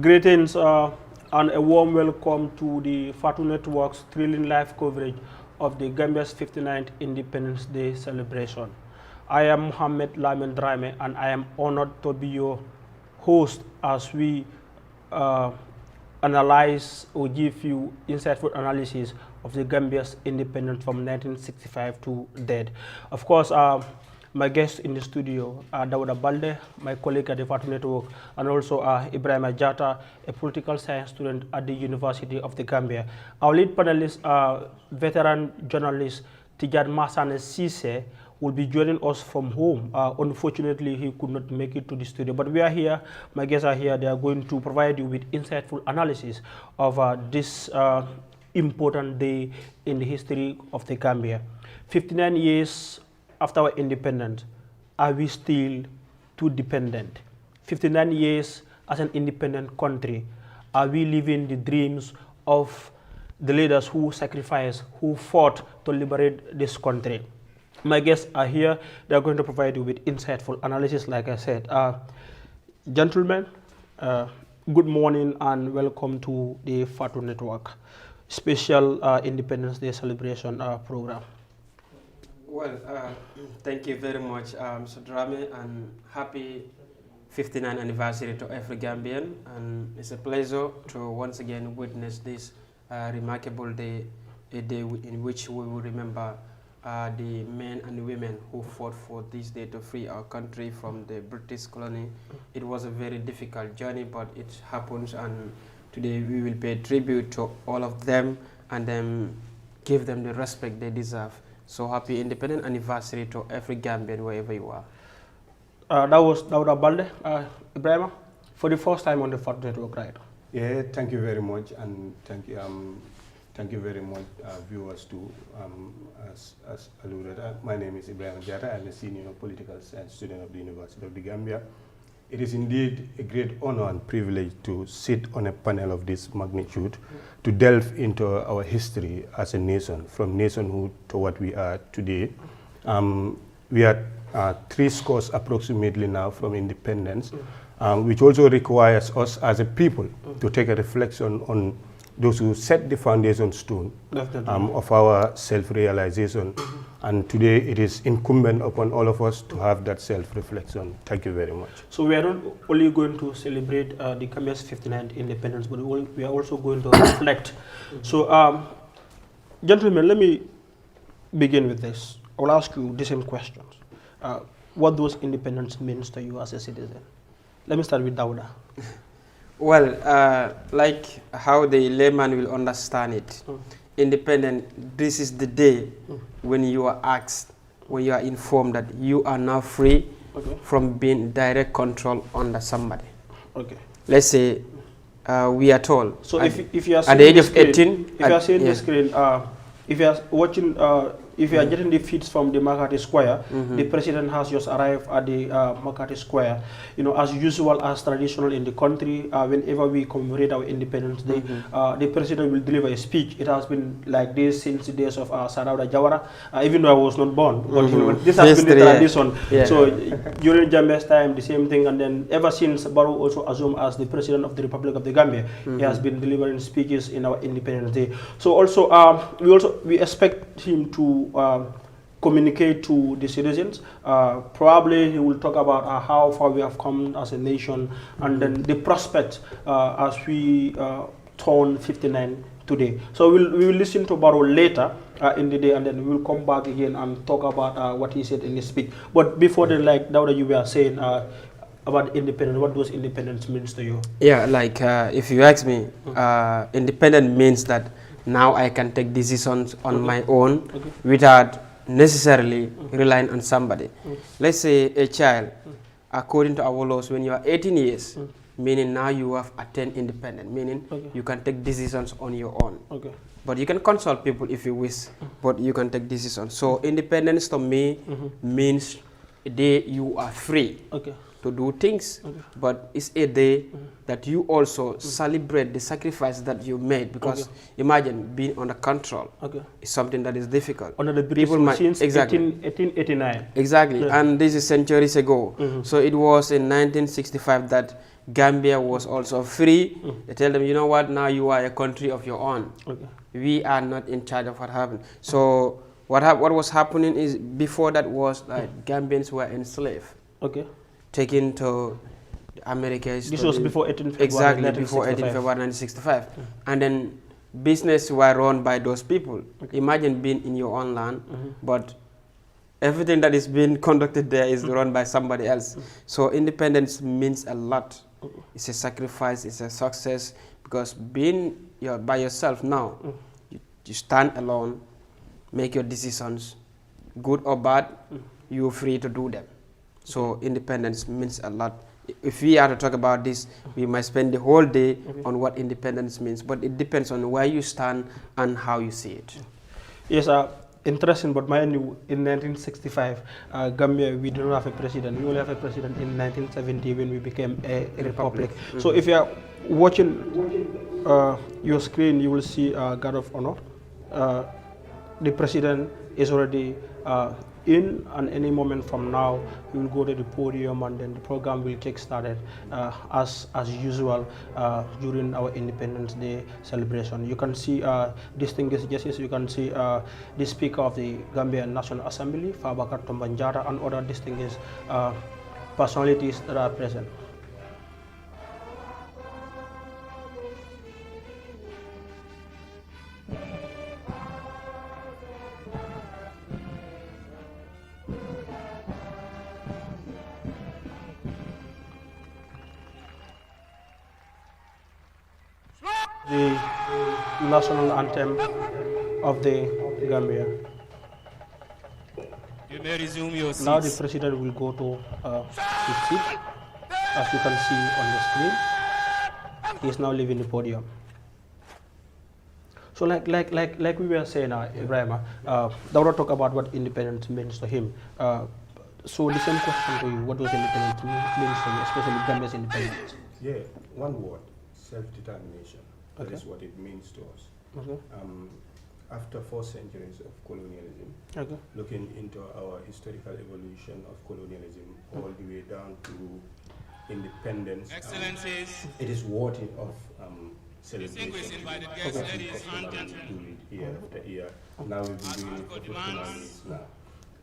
Greetings and a warm welcome to the Fatu Network's thrilling live coverage of the Gambia's 59th Independence Day celebration. I am Mohamed Lamin Drame and I am honored to be your host as we analyze or give you insightful analysis of the Gambia's independence from 1965 to date. Of course, my guest in the studio, Dawda Balde, my colleague at the Fatu Network, and also Ibrahim Jata, a political science student at the University of the Gambia. Our lead panelist, veteran journalist Tijan Masane Sise, will be joining us from home. Unfortunately, he could not make it to the studio, but we are here. My guests are here. They are going to provide you with insightful analysis of this important day in the history of the Gambia. 59 years after our independence, are we still too dependent? 59 years as an independent country, are we living the dreams of the leaders who sacrificed, who fought to liberate this country? My guests are here. They are going to provide you with insightful analysis, like I said. Gentlemen, good morning and welcome to the Fatu Network special Independence Day celebration program. Well, thank you very much, Mr. Drame, and happy 59th anniversary to every Gambian. And it's a pleasure to once again witness this remarkable day, a day in which we will remember the men and women who fought for this day to free our country from the British colony. It was a very difficult journey, but it happens, and today we will pay tribute to all of them and then give them the respect they deserve. So happy independent anniversary to every Gambian wherever you are. That was Dawda Balde. Ibrahim, for the first time on the Fatu Network, right? Yeah, thank you very much, and thank you very much, viewers too. As alluded, my name is Ibrahim Jata. I'm a senior political science student of the University of the Gambia. It is indeed a great honor and privilege to sit on a panel of this magnitude, to delve into our history as a nation, from nationhood to what we are today. We are 3 scores approximately now from independence, which also requires us as a people to take a reflection on those who set the foundation stone of our self-realization. And today it is incumbent upon all of us to have that self-reflection. Thank you very much. So we are not only going to celebrate the Gambia's 59th independence, but we are also going to reflect. So, gentlemen, let me begin with this. I will ask you the same questions. What does independence means to you as a citizen? Let me start with Dawda. Well, like how the layman will understand it, independent, this is the day when you are asked, when you are informed that you are now free from being direct control under somebody. Okay. Let's say we are told. So if you are at the age of 18, if you are seeing the screen, if you are watching, if you are getting the feeds from the Makati Square, the president has just arrived at the Makati Square. You know, as usual, as traditional in the country, whenever we commemorate our Independence Day, the president will deliver a speech. It has been like this since the days of Sadauda Jawara, even though I was not born. But, you know, this has been the tradition. So during Jambia's time, the same thing, and then ever since Barrow also assumed as the president of the Republic of the Gambia, he has been delivering speeches in our Independence Day. So also, we expect him to communicate to the citizens. Probably he will talk about how far we have come as a nation, and then the prospect as we turn 59 today. So we will listen to Barrow later in the day, and then we will come back again and talk about what he said in his speech. But before then, like Dawda, you were saying about independence, what does independence means to you? Yeah, like if you ask me, independent means that now I can take decisions on my own without necessarily relying on somebody. Let's say a child, according to our laws, when you are 18 years, meaning now you have attained independence, meaning you can take decisions on your own. But you can consult people if you wish, but you can take decisions. So independence to me means a day you are free to do things, but it's a day that you also celebrate the sacrifice that you made, because imagine being under control is something that is difficult. Under the British since 1889. Exactly, and this is centuries ago. So it was in 1965 that Gambia was also free. They tell them, you know what, now you are a country of your own. Okay. We are not in charge of what happened. So what was happening is, before that was like Gambians were enslaved. Okay. Taken to Americas. This was before 18 February Exactly, before 18 February 1965. And then business were run by those people. Okay. Imagine being in your own land, but everything that is being conducted there is run by somebody else. So independence means a lot. It's a sacrifice, it's a success, because being by yourself now, you stand alone, make your decisions, good or bad, you're free to do them. So independence means a lot. If we are to talk about this, we might spend the whole day on what independence means, but it depends on where you stand and how you see it. Yes, interesting, but mind you, in 1965, Gambia, we didn't have a president. We only have a president in 1970 when we became a republic. So if you are watching your screen, you will see Guard of Honor. The president is already in, and any moment from now, he will go to the podium, and then the program will get started as usual during our Independence Day celebration. You can see distinguished guests. You can see the Speaker of the Gambia National Assembly, Fabakar Tombanjara, and other distinguished personalities that are present. The national anthem of the Gambia. You may resume your seats. Now the president will go to his seat, as you can see on the screen. He is now leaving the podium. So like we were saying, Ibrahim, Daura talk about what independence means to him. So the same question to you: what does independence mean to you, especially Gambia's independence? Yeah, one word: self-determination. That is what it means to us. Okay. After 4 centuries of colonialism, looking into our historical evolution of colonialism all the way down to independence, Excellencies, it is worthy of celebration. Distinguished ladies and Do gentlemen. it year after year. Now we've been doing it for 59 years now.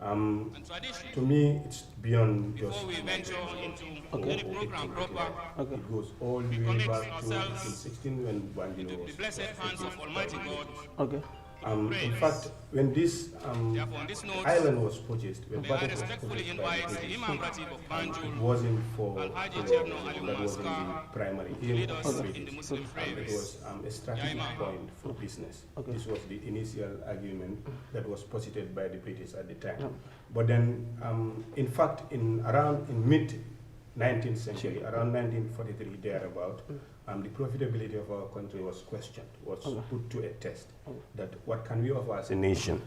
And tradition. To me, it's beyond just Before we venture into the program proper, It goes all the way commit back to ourselves 16 when Banjul was the blessed hands of Almighty God. Okay. in fact, when this Therefore, on this note, island was purchased, when may I Batak was respectfully purchased by invite the the British, Imam Ratib of it Banjul, wasn't for Alhaji colonialism, Cherno Ali that wasn't Maskar, the primary to aim lead of us the in the British. Muslim It phrase. was a strategic Imam. point for business. This was the initial argument that was posited by the British at the time. But then, in fact, in mid 19th century, around 1943 thereabout, the profitability of our country was questioned, was put to a test. That what can we offer as a nation?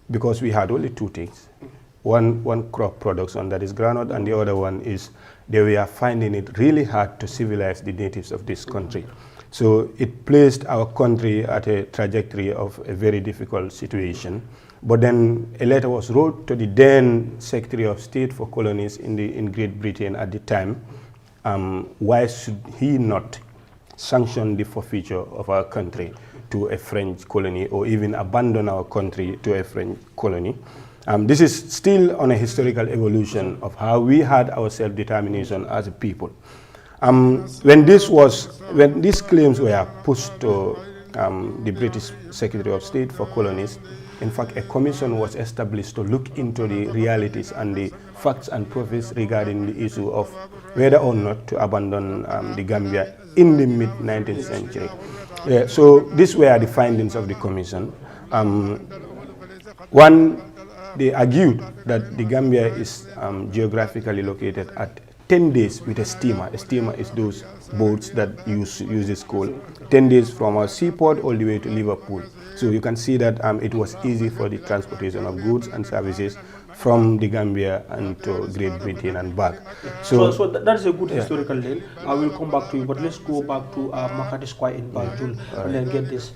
Because we had only two things. One crop production, that is groundnut, and the other one is they were finding it really hard to civilize the natives of this country. So it placed our country at a trajectory of a very difficult situation. But then a letter was wrote to the then Secretary of State for Colonies in Great Britain at the time. Why should he not sanction the forfeiture of our country to a French colony, or even abandon our country to a French colony? This is still on a historical evolution of how we had our self-determination as a people. When these claims were pushed to the British Secretary of State for Colonies, in fact, a commission was established to look into the realities and the facts and profits regarding the issue of whether or not to abandon the Gambia in the mid-19th century. So these were the findings of the commission. One, they argued that the Gambia is geographically located at 10 days with a steamer. A steamer is those boats that uses coal. 10 days from our seaport all the way to Liverpool. So you can see that it was easy for the transportation of goods and services from the Gambia and to Great Britain and back. So that is a good historical link. I will come back to you, but let's go back to Makati Square in Banjul and then get this.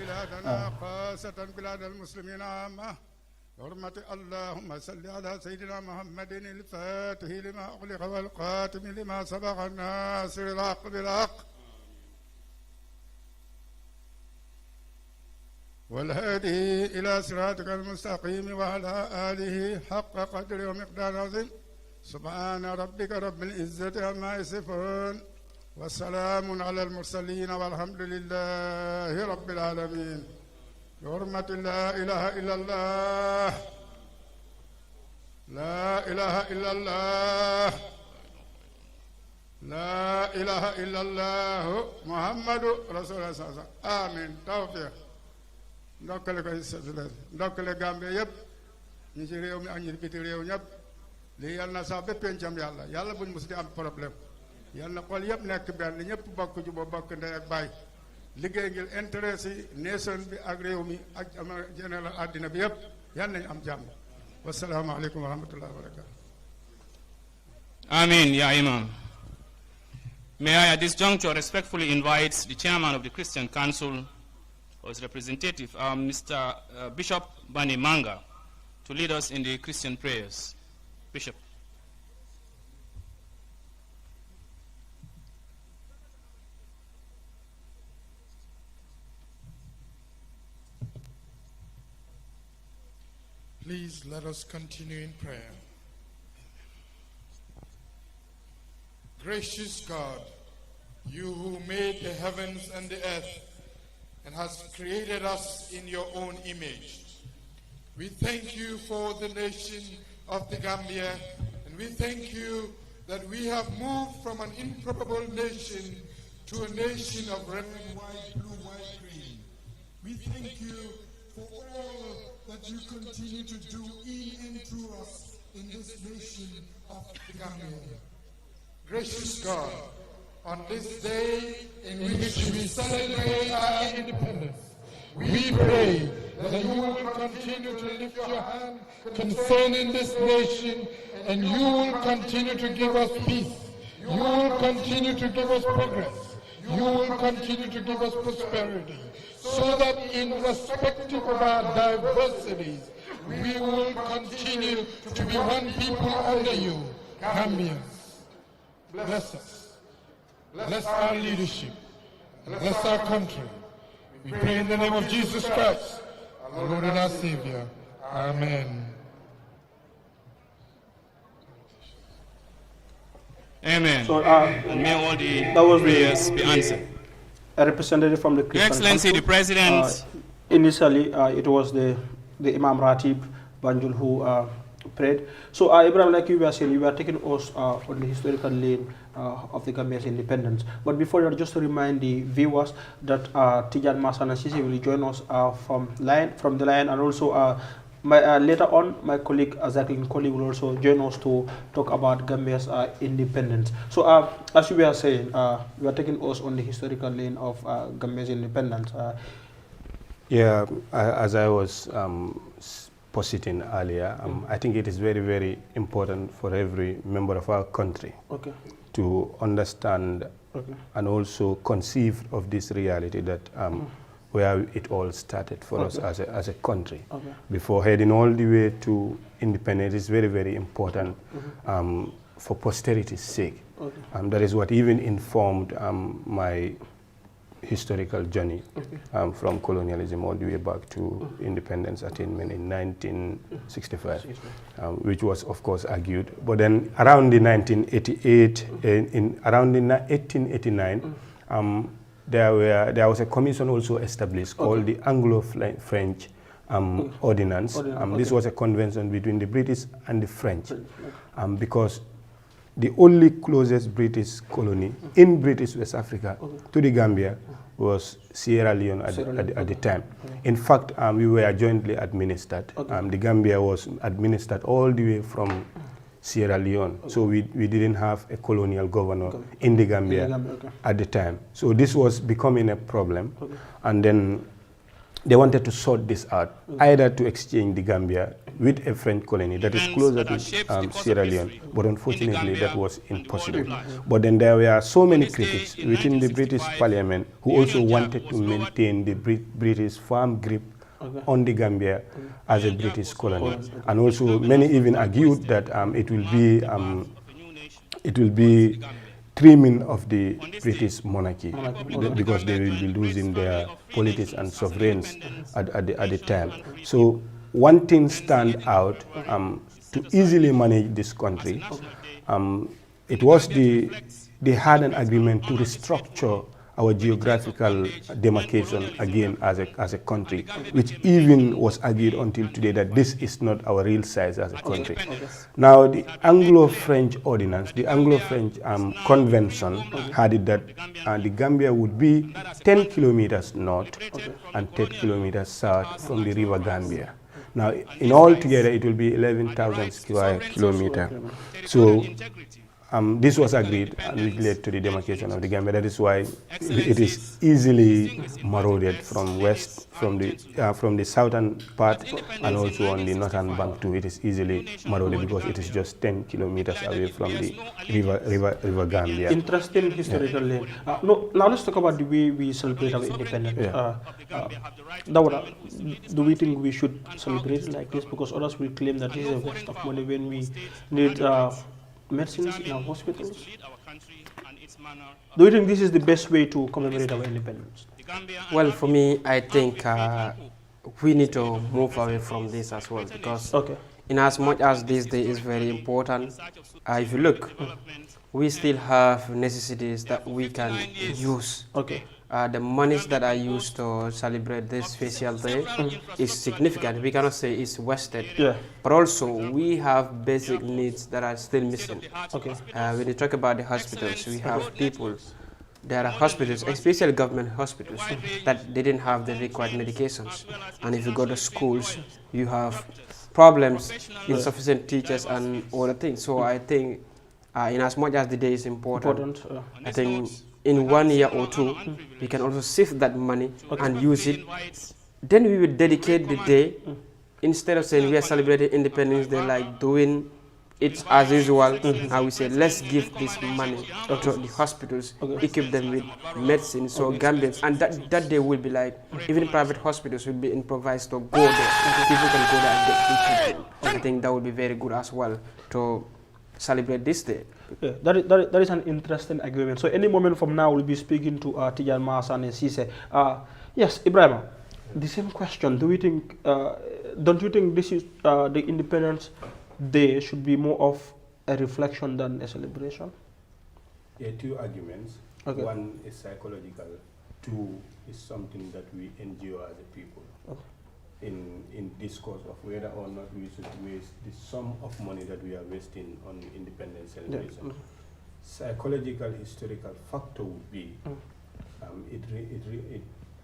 حرمة اللهم صل على سيدنا محمد الفاتح لما أغلق والقاتم لما سبق الناصر الحق بالحق والهادي إلى صراطك المستقيم وعلى آله حق قدر ومقدار عظيم سبحان ربك رب العزة عما يصفون والسلام على المرسلين والحمد لله رب العالمين بحرمة لا إله إلا الله لا إله إلا الله لا إله إلا الله محمد رسول الله صلى الله عليه وسلم آمين توفيق ndokkale koy sëduleel ndokkale Gambie yëpp ñi ci réew mi ak ñi biti réew ñëpp lii yal na sax ba pencam yàlla yàlla buñ mos di am problème yal na xol yëpp nekk benn ñëpp bokk juboo bokk ndey ak baay liggéey ngir intérêt si nation bi ak réew mi ak général àddina bi yëpp yal nañu am jàmm wasalaamaaleykum wa rahmatullahi wa barakatu. Amen, Ya Imam. May I at this juncture respectfully invite the chairman of the Christian Council or his representative, Mr. Bishop Bani Manga, to lead us in the Christian prayers. Bishop. Please let us continue in prayer. Gracious God, you who made the heavens and the earth and has created us in your own image, we thank you for the nation of the Gambia, and we thank you that we have moved from an improbable nation to a nation of red, white, blue, white, green. We thank you for all that you continue to do in and through us in this nation of the Gambia. Gracious God, on this day in which we celebrate our independence, we pray that you will continue to lift your hand concerning this nation, and you will continue to give us peace. You will continue to give us progress. You will continue to give us prosperity, so that in respective of our diversities, we will continue to be one people under you. Gambians, bless us. Bless our leadership. Bless our country. We pray in the name of Jesus Christ, our Lord and our Savior. Amen. Amen. So, and may all the prayers be answered. A representative from the Christian Your Excellency, Council. the President. Initially, it was the Imam Ratib Banjul who prayed. So, Ibrahim, like you were saying, you were taking us on the historical lane of the Gambia's independence. But before that, just to remind the viewers that Tijan Masana Sisi will join us from the line, and also later on, my colleague Jacqueline Colley will also join us to talk about Gambia's independence. So, as you were saying, you are taking us on the historical lane of Gambia's independence. Yeah, as I was positing earlier, I think it is very, very important for every member of our country to understand and also conceive of this reality that where it all started for us as a country. Before heading all the way to independence is very, very important for posterity's sake. That is what even informed my historical journey from colonialism all the way back to independence attainment in 1965, which was of course argued. But then around the 1988, around the 1889, there was a commission also established called the Anglo-French Ordinance. This was a convention between the British and the French, because the only closest British colony in British West Africa to the Gambia was Sierra Leone at the time. In fact, we were jointly administered. The Gambia was administered all the way from Sierra Leone. So we didn't have a colonial governor in the Gambia at the time. So this was becoming a problem. And then they wanted to sort this out, either to exchange the Gambia with a French colony that is closer to Sierra Leone, but unfortunately that was impossible. But then there were so many critics within the British Parliament who also wanted to maintain the British firm grip on the Gambia as a British colony. And also many even argued that it will be trimming of the British monarchy because they will be losing their politics and sovereigns at the time. So one thing stand out to easily manage this country. It was they had an agreement to restructure our geographical demarcation again as a country, which even was argued until today that this is not our real size as a country. Now, the Anglo-French ordinance, the Anglo-French convention had it that the Gambia would be 10 kilometers north and 10 kilometers south from the river Gambia. Now, in all together, it will be 11,000 square kilometers. So this was agreed and which led to the demarcation of the Gambia. That is why it is easily marauded from west, from the southern part, and also on the northern bank too. It is easily marauded because it is just 10 kilometers away from the river Gambia. Interesting historical link. No, now let's talk about the way we celebrate our independence. Dawda, do we think we should celebrate it like this? Because others will claim that this is a waste of money when we need medicines in our hospitals. Do you think this is the best way to commemorate our independence? Well, for me, I think we need to move away from this as well, because in as much as this day is very important, if you look, we still have necessities that we can use. The monies that are used to celebrate this special day is significant. We cannot say it's wasted, but also we have basic needs that are still missing. When you talk about the hospitals, we have people. There are hospitals, especially government hospitals, that didn't have the required medications. And if you go to schools, you have problems, insufficient teachers and other things. So I think in as much as the day is important, I think in 1 year or two, we can also save that money and use it. Then we will dedicate the day, instead of saying we are celebrating Independence Day, like doing it as usual. I will say let's give this money to the hospitals, equip them with medicine, so Gambians, and that day will be like, even private hospitals will be improvised to go there. People can go there and get treatment. I think that would be very good as well to celebrate this day. That is an interesting agreement. So any moment from now, we'll be speaking to Tijan Mahasan and Sise. Yes, Ibrahim, the same question. Do we think, don't you think this is the Independence Day should be more of a reflection than a celebration? Yeah, two arguments. One is psychological. Two is something that we endure as a people. In discourse of whether or not we should waste the sum of money that we are wasting on independence celebration. Psychological, historical factor would be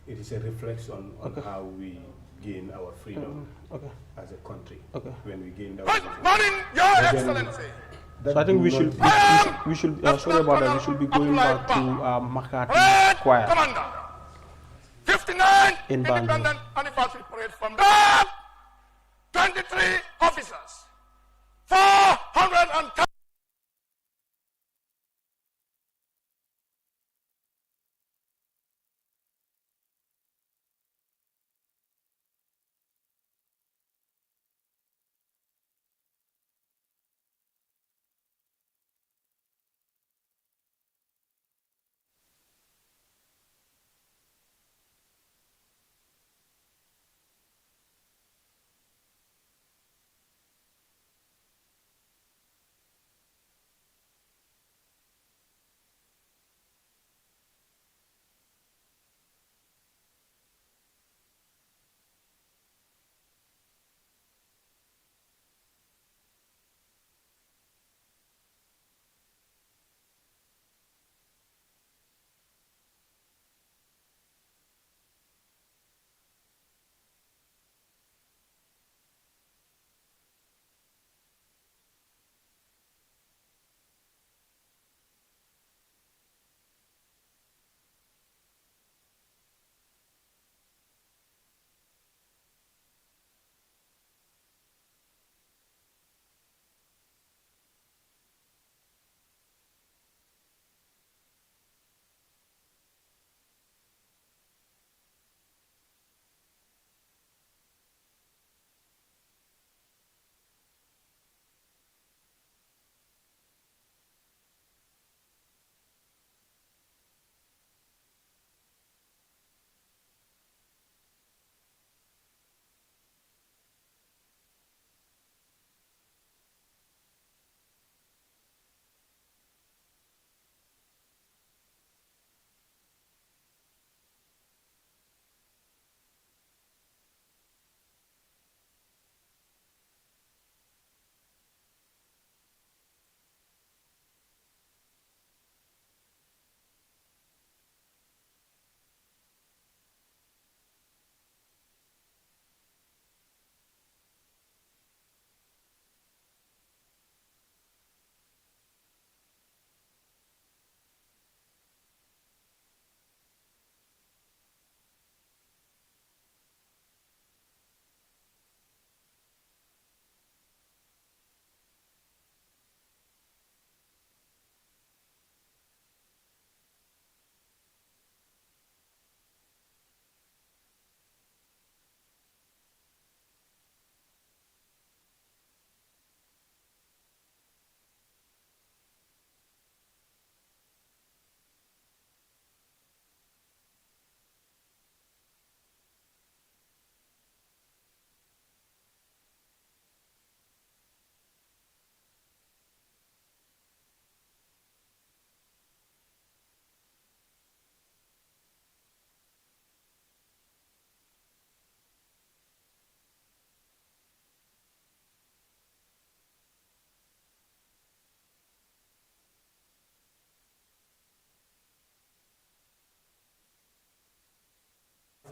it is a reflection on how we gain our freedom as a country when we gain our freedom. Good morning, Your Excellency. So I think we should sorry about that, we should be going back to Makati Choir. Commander, 59 in independent anniversary parade from the 23 officers, 410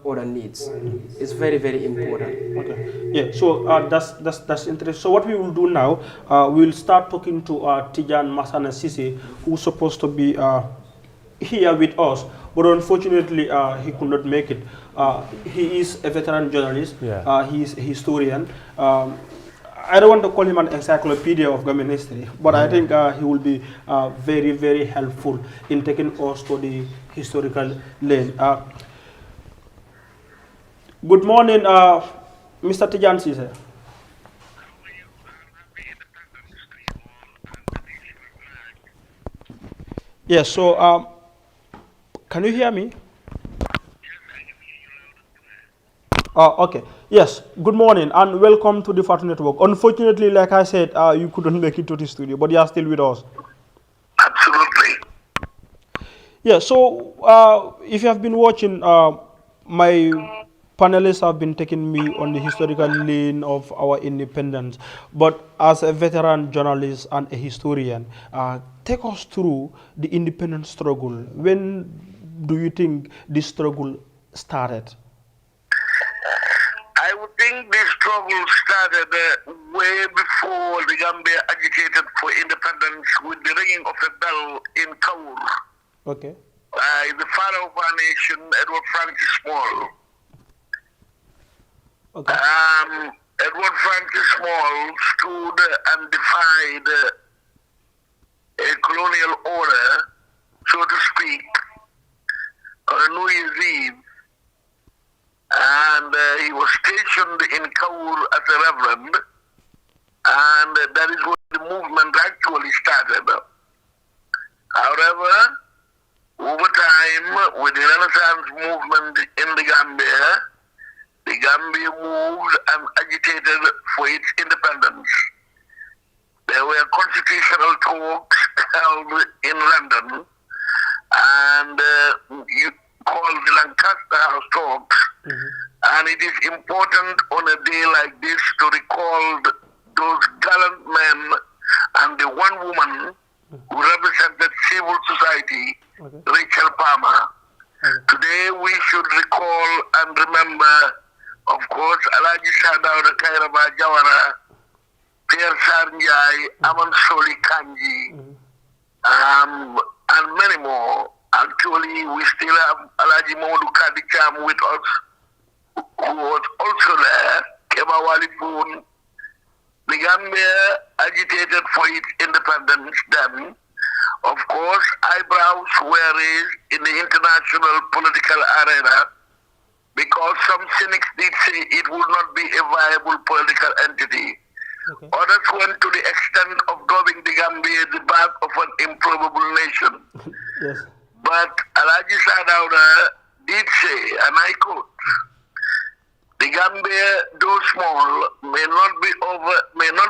other needs. It's very, very important. Okay. Yeah. So that's interesting. So what we will do now, we will start talking to Tijan Masana Sisi, who's supposed to be here with us, but unfortunately he could not make it. He is a veteran journalist. Yeah. He is a historian. I don't want to call him an encyclopedia of Gambian history, but I think he will be very, very helpful in taking us to the historical lane. Good morning, Mr. Tijan Sise. Yes, so can you hear me? Okay. Yes. Good morning and welcome to the Fatu Network. Unfortunately, like I said, you couldn't make it to the studio, but you are still with us. Absolutely. Yeah. So, if you have been watching, my panelists have been taking me on the historical lane of our independence. But as a veteran journalist and a historian, take us through the independence struggle. When do you think this struggle started? I would think this struggle started way before the Gambia agitated for independence with the ringing of a bell in Kaur. Okay. By the father of our nation, Edward Francis Small. Okay. Edward Francis Small stood and defied a colonial order, so to speak, on New Year's Eve. And he was stationed in Kaur as a reverend, and that is where the movement actually started. However, over time, with the Renaissance movement in the Gambia moved and agitated for its independence. There were constitutional talks held in London, and called the Lancaster House talks. And it is important on a day like this to recall those gallant men and the one woman who represented civil society, Rachel Palmer. Today we should recall and remember, of course, Alaji Sadauda Kairaba Jawara, Pierre Sarnjai, Aman Soli Kanji, and many more. Actually, we still have Alaji Modu Kadicham with us, who was also there, Keba Walipun. The Gambia agitated for its independence then. Of course, eyebrows were raised in the international political arena because some cynics did say it would not be a viable political entity. Others went to the extent of dubbing the Gambia the birth of an improbable nation. Yes. But Alaji Sadauda did say, and I quote, "The Gambia, though small, may not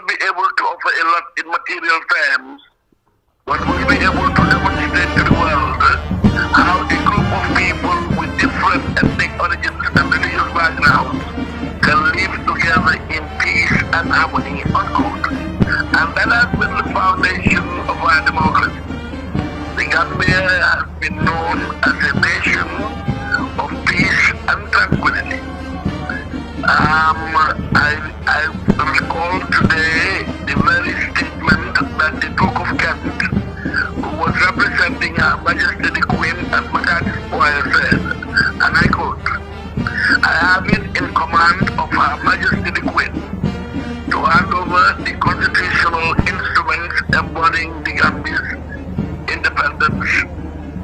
be able to offer a lot in material terms, but will be able to demonstrate to the world how a group of people with different ethnic origins and religious backgrounds can live together in peace and harmony," unquote. And that has been the foundation of our democracy. The Gambia has been known as a nation of peace and tranquility. I recall today the very statement that the Duke of Kent, who was representing Her Majesty the Queen at Makati Square, said, and I quote, "I have it in command of Her Majesty the Queen to hand over the constitutional instruments embodying the Gambia's independence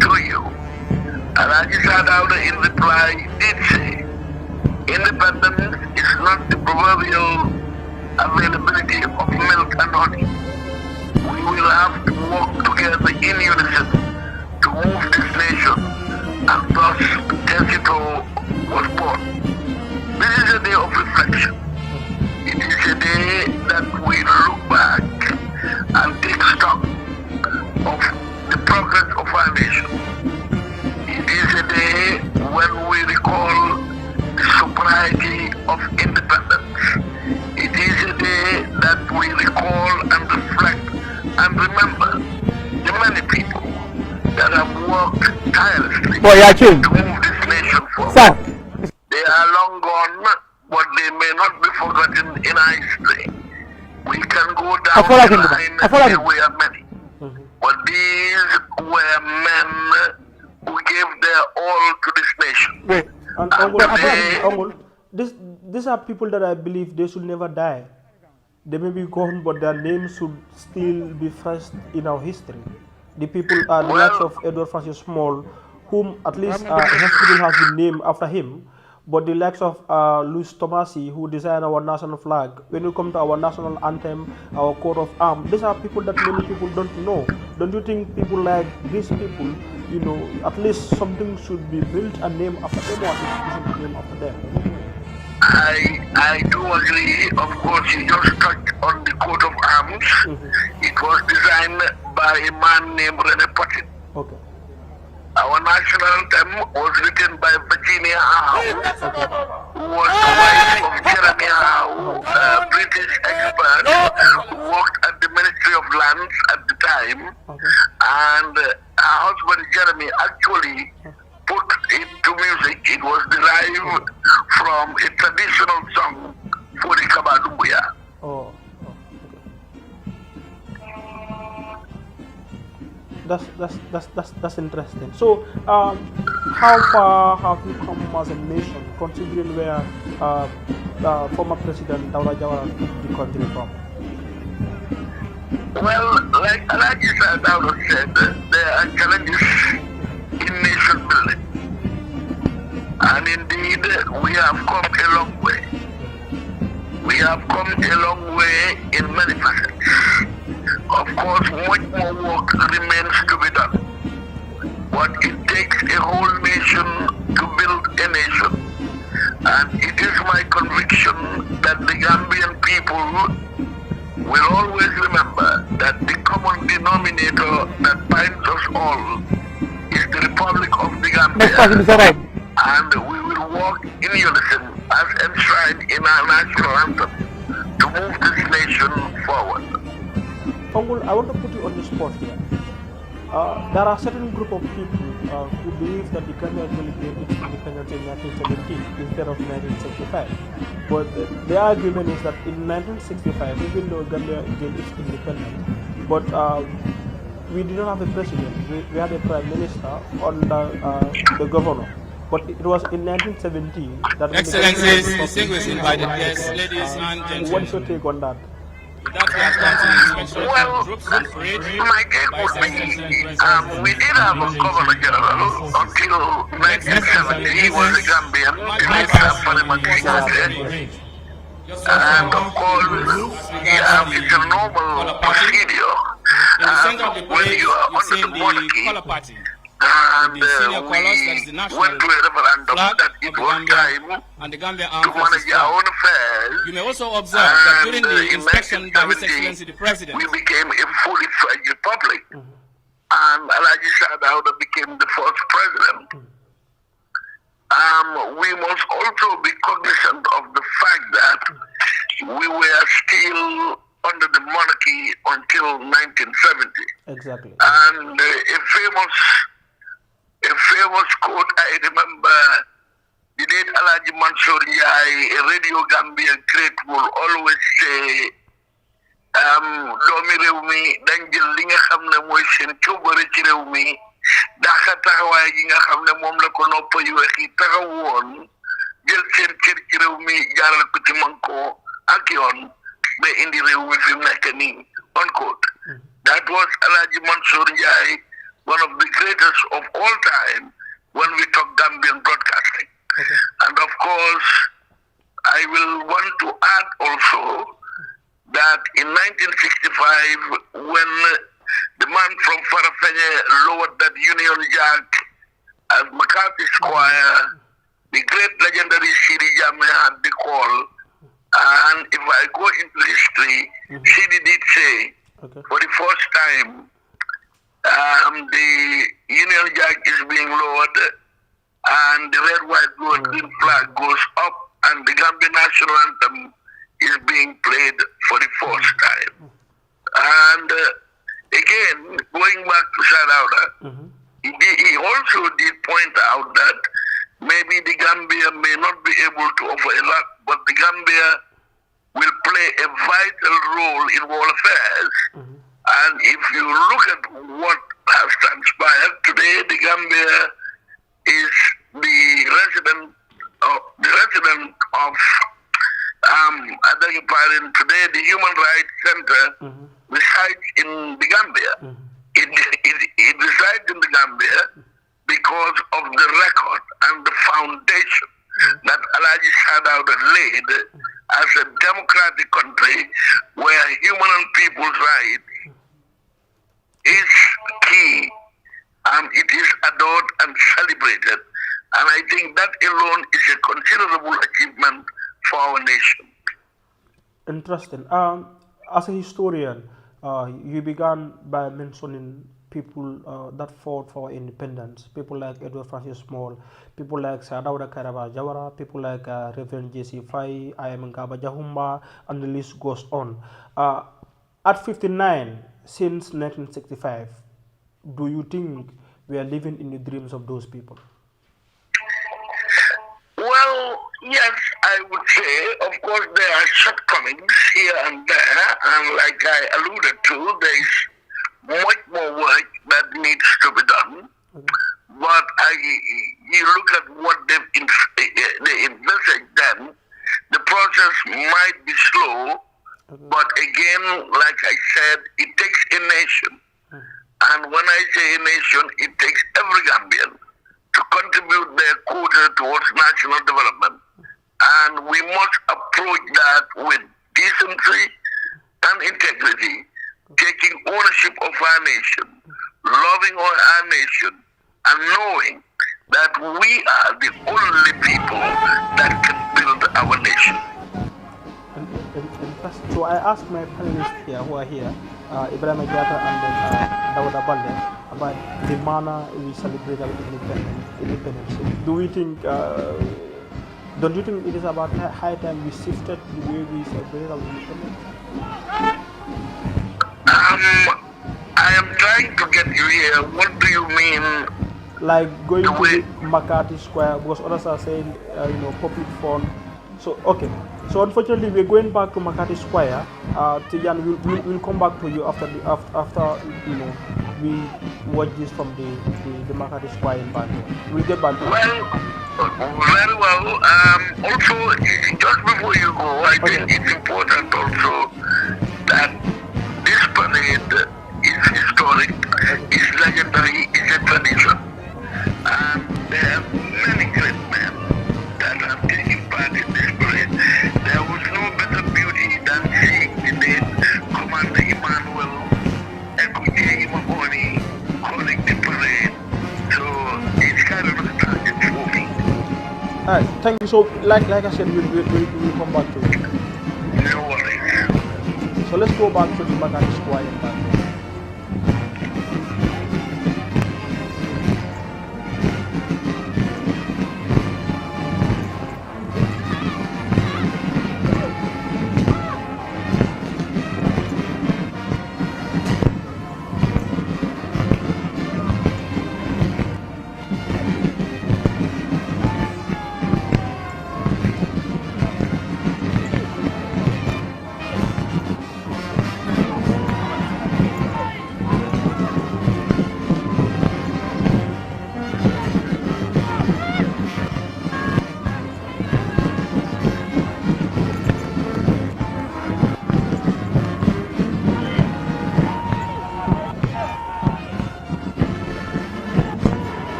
to you." Alaji Sadauda in reply did say, "Independence is not the proverbial availability of milk and honey. We will have to work together in unison to move this nation," and thus Tensito was born. This is a day of reflection. It is a day that we look back and take stock of the progress of our nation. It is a day when we recall the sobriety of independence. It is a day that we recall and reflect and remember the many people that have worked tirelessly to move this nation forward. Sir, they may not be forgotten in our history. We can go down the line, there were many. But these were men who gave their all to this nation. Wait, Uncle, these are people that I believe they should never die. They may be gone, but their names should still be fresh in our history. The people are the likes of Edward Francis Small, whom at least a hospital has been named after him, but the likes of Louis Tomasi, who designed our national flag. When you come to our national anthem, our coat of arms, these are people that many people don't know. Don't you think people like these people, you know, at least something should be built and named after them, or should be named after them? I do agree. Of course, you just touched on the coat of arms. It was designed by a man named René Potin. Okay. Our national anthem was written by Virginia Howe, who was the wife of Jeremy Howe, a British expert who worked at the Ministry of Lands at the time. And her husband Jeremy actually put it to music. It was derived from a traditional song for the Kabadumbuya. That's interesting. So, how far have you come as a nation, considering where former President Dawda Jawara took the country from? Well, like Alaji Dawda said, there are challenges in nation building. And indeed, we have come a long way. We have come a long way in many facets. Of course, much more work remains to be done. But it takes a whole nation to build a nation. And it is my conviction that the Gambian people will always remember that the common denominator that binds us all is the Republic of the Gambia. And we will work in unison as enshrined in our national anthem to move this nation forward. Uncle, I want to put you on the spot here. There are certain group of people who believe that the Gambia actually gained its independence in 1917 instead of 1965. But the argument is that in 1965, even though Gambia gained its independence, but we did not have a president. We had a prime minister under the governor. But it was in 1917 that... Excellencies, distinguished invited guests, ladies and gentlemen. What's your take on that? That we have come to the inspection of troops and parade. My take would be, we did have a governor general until 1970. He was a Gambian. He made some parliamentary. And of course, it's a normal procedure. In the center of the parade, you see the color party. And the senior colors, that's the national went to a referendum flag that it of the was Gambia time and the Gambia to Armed Forces manage our flag. own affairs. You may also observe that during the in inspection by His 1970, Excellency the President, we became a fully fledged republic. And Alaji Sadauda became the first president. We must also be cognizant of the fact that we were still under the monarchy until 1970. Exactly. And a famous quote I remember, the late Alaji Mansour Njai, a Radio Gambian great, will always say, doomi réew mi dañ jël li nga xam ne mooy seen coobare ci réew mi daaka taxawaay gi nga xam ne moom la ko noppa yu weex yi taxaw woon jël seen cër ci réew mi jaarale ko ci manko ak yoon ba indi réew mi fi mu nekk nii, unquote. That was Alaji Mansour Njai, one of the greatest of all time when we talk Gambian broadcasting. And of course, I will want to add also that in 1965, when the man from Farafenye lowered that Union Jack as McCarthy Square, the great legendary Sidi Jammeh had the call. And if I go into history, Sidi did say, for the first time, the Union Jack is being lowered, and the red, white, blue, and green flag goes up, and the Gambia national anthem is being played for the first time. And again, going back to Sadauda, he also did point out that maybe the Gambia may not be able to offer a lot but the Gambia will play a vital role in world affairs. And if you look at what has transpired today, the Gambia is the resident of I beg your pardon, today the Human Rights Center resides in the Gambia. It resides in the Gambia because of the record and the foundation that Alhaji Sadao laid as a democratic country where human and people's rights is key. It is adored and celebrated. And I think that alone is a considerable achievement for our nation. Interesting. As a historian, you began by mentioning people that fought for independence, people like Edward Francis Small, people like Sadauda Karaba Jawara, people like Reverend J.C. Fai, I.M. Ngaba Jahumba, and the list goes on. At 59, since 1965, do you think we are living in the dreams of those people? Well, yes, I would say, of course, there are shortcomings here and there, and like I alluded to, there is much more work that needs to be done. But you look at what they envisaged then, the process might be slow, but again, like I said, it takes a nation. And when I say a nation, it takes every Gambian to contribute their quota towards national development. And we must approach that with decency and integrity, taking ownership of our nation, loving our nation, and knowing that we are the only people that can build our nation. So I asked my panelists here who are here, Ibrahim Jata and then Dawda Balde, about the manner we celebrate our independence. Do we think, don't you think it is about high time we shifted the way we celebrate our independence? I am trying to get you here. What do you mean? Like going to McCarthy Square, because others are saying, public fund. So, okay. So unfortunately, we're going back to McCarthy Square. Tijan, we'll come back to you after we watch this from the McCarthy Square in Bangalore. We'll get back to you. Well, very well. Also, just before you go, I think it's important also that this parade is historic, is legendary, is a tradition. And there are many great men that have taken part in this parade. There was no better beauty than seeing the late Commander Emmanuel Ekuje Imamoni calling the parade. So it's kind of nostalgic for me. Alright, thank you. So, like I said, we'll come back to it. No worries. So let's go back to the McCarthy Square in Bangalore.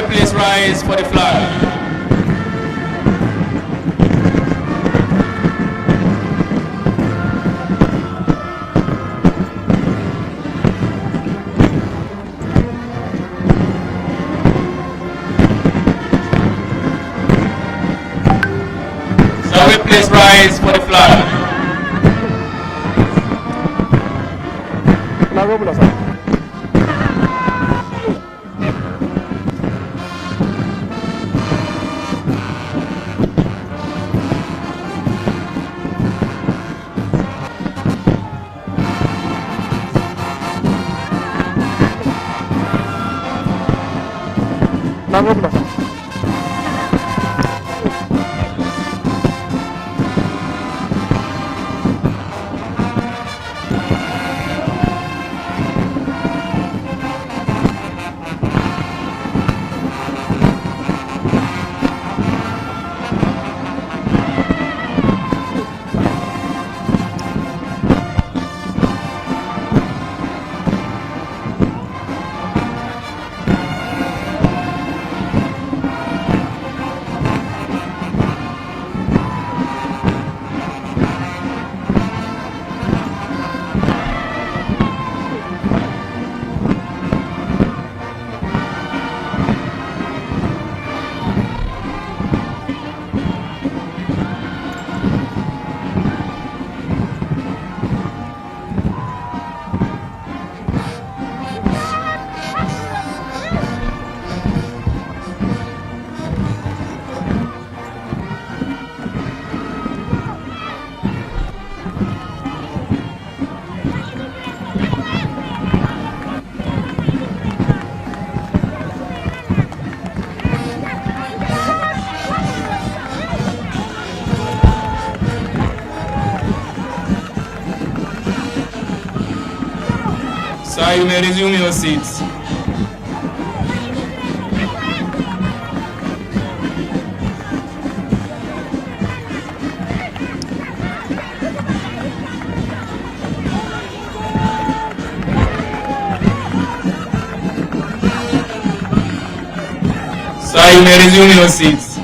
Please rise for the flag. So we please rise for the flag. Sir, you may resume your seats. Sir, you may resume your seats.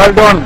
Well done.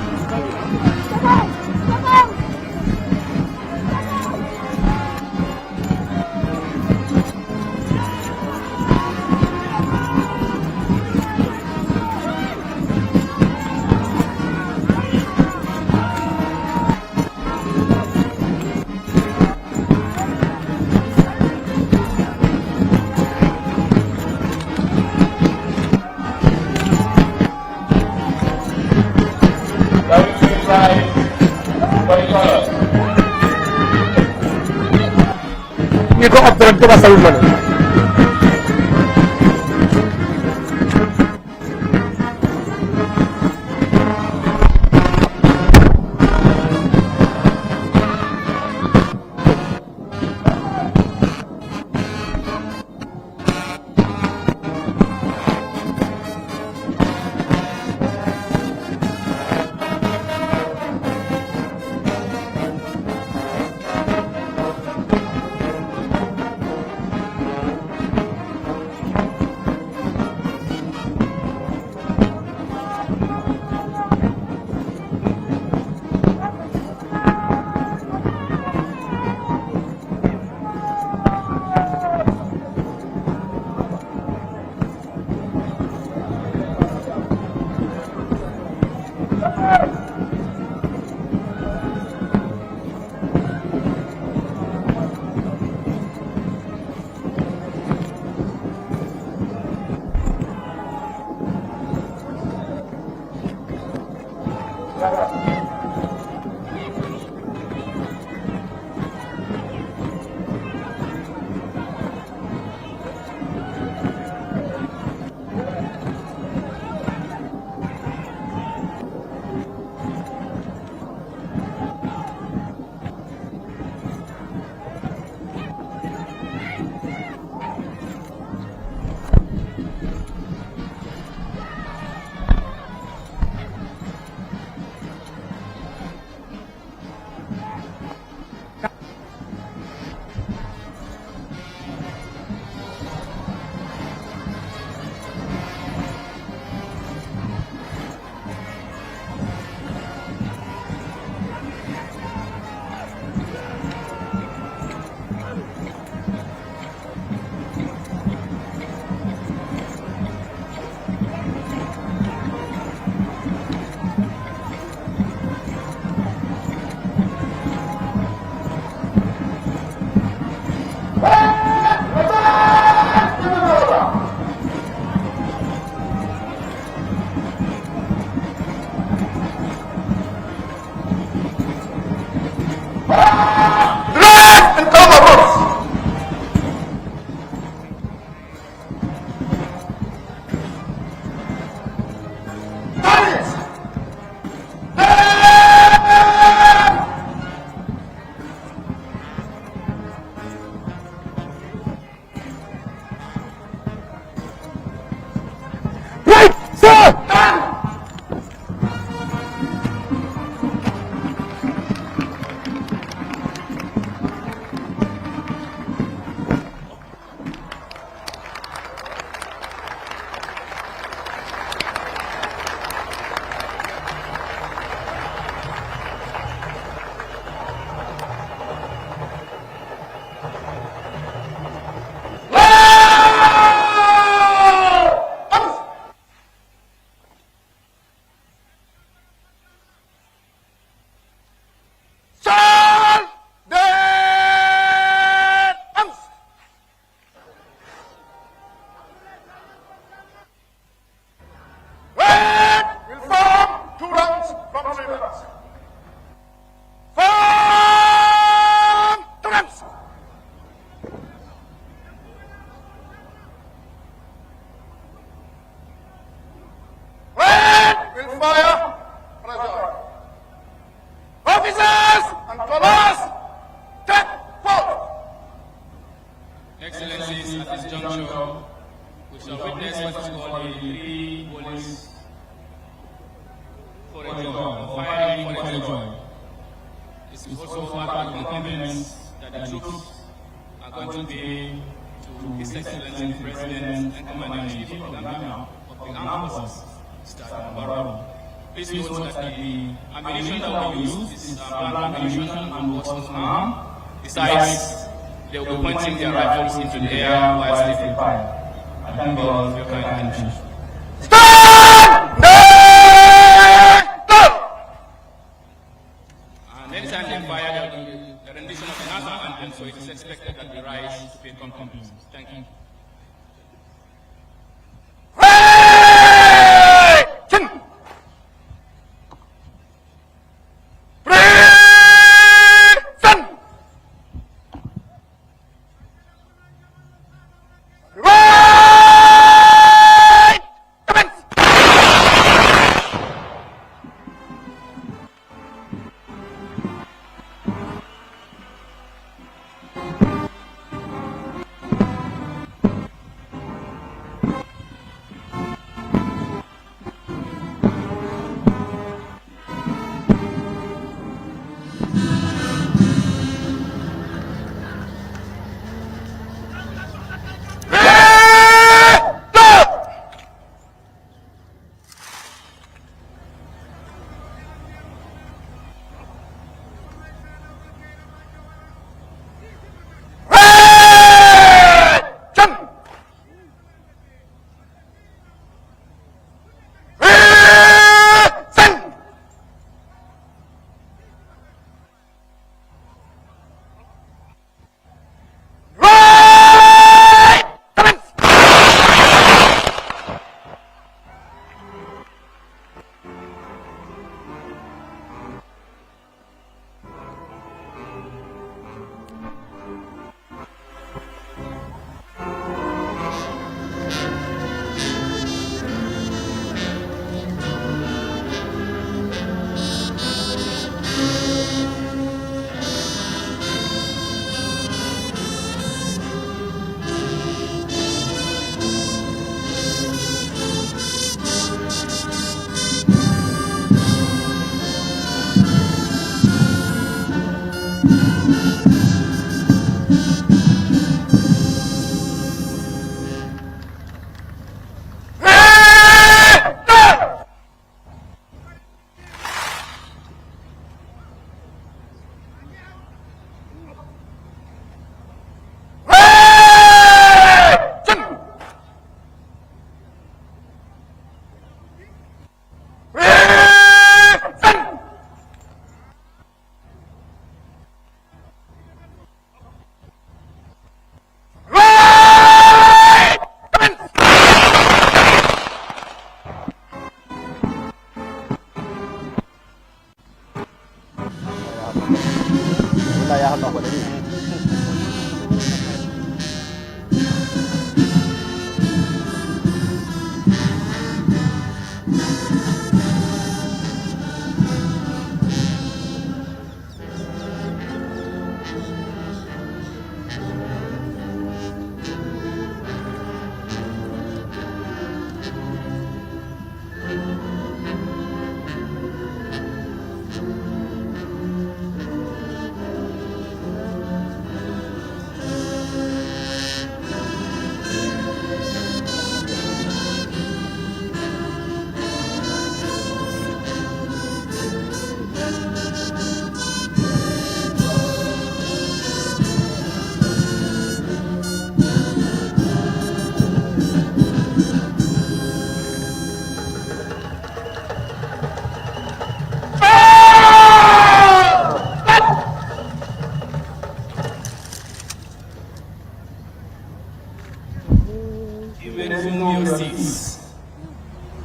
Ini kok obrolan kita selalu mana? Excellencies, at this juncture, we shall witness what is called the three volleys for a joy, firing for a joy. This is also part of the accompaniments that the troops are going to pay to His Excellency President and Commander-in-Chief of the Gambia of the Armed Forces, Mr. Barrow. Please note that the ammunition that we use is blank ammunition and bosses arm. Besides, they will be pointing their rifles into the air whilst they fire. I thank you all for your kind attention. And anytime they fire, there will be a rendition of the national anthem, so it is expected that we rise to pay compliments. Thank you.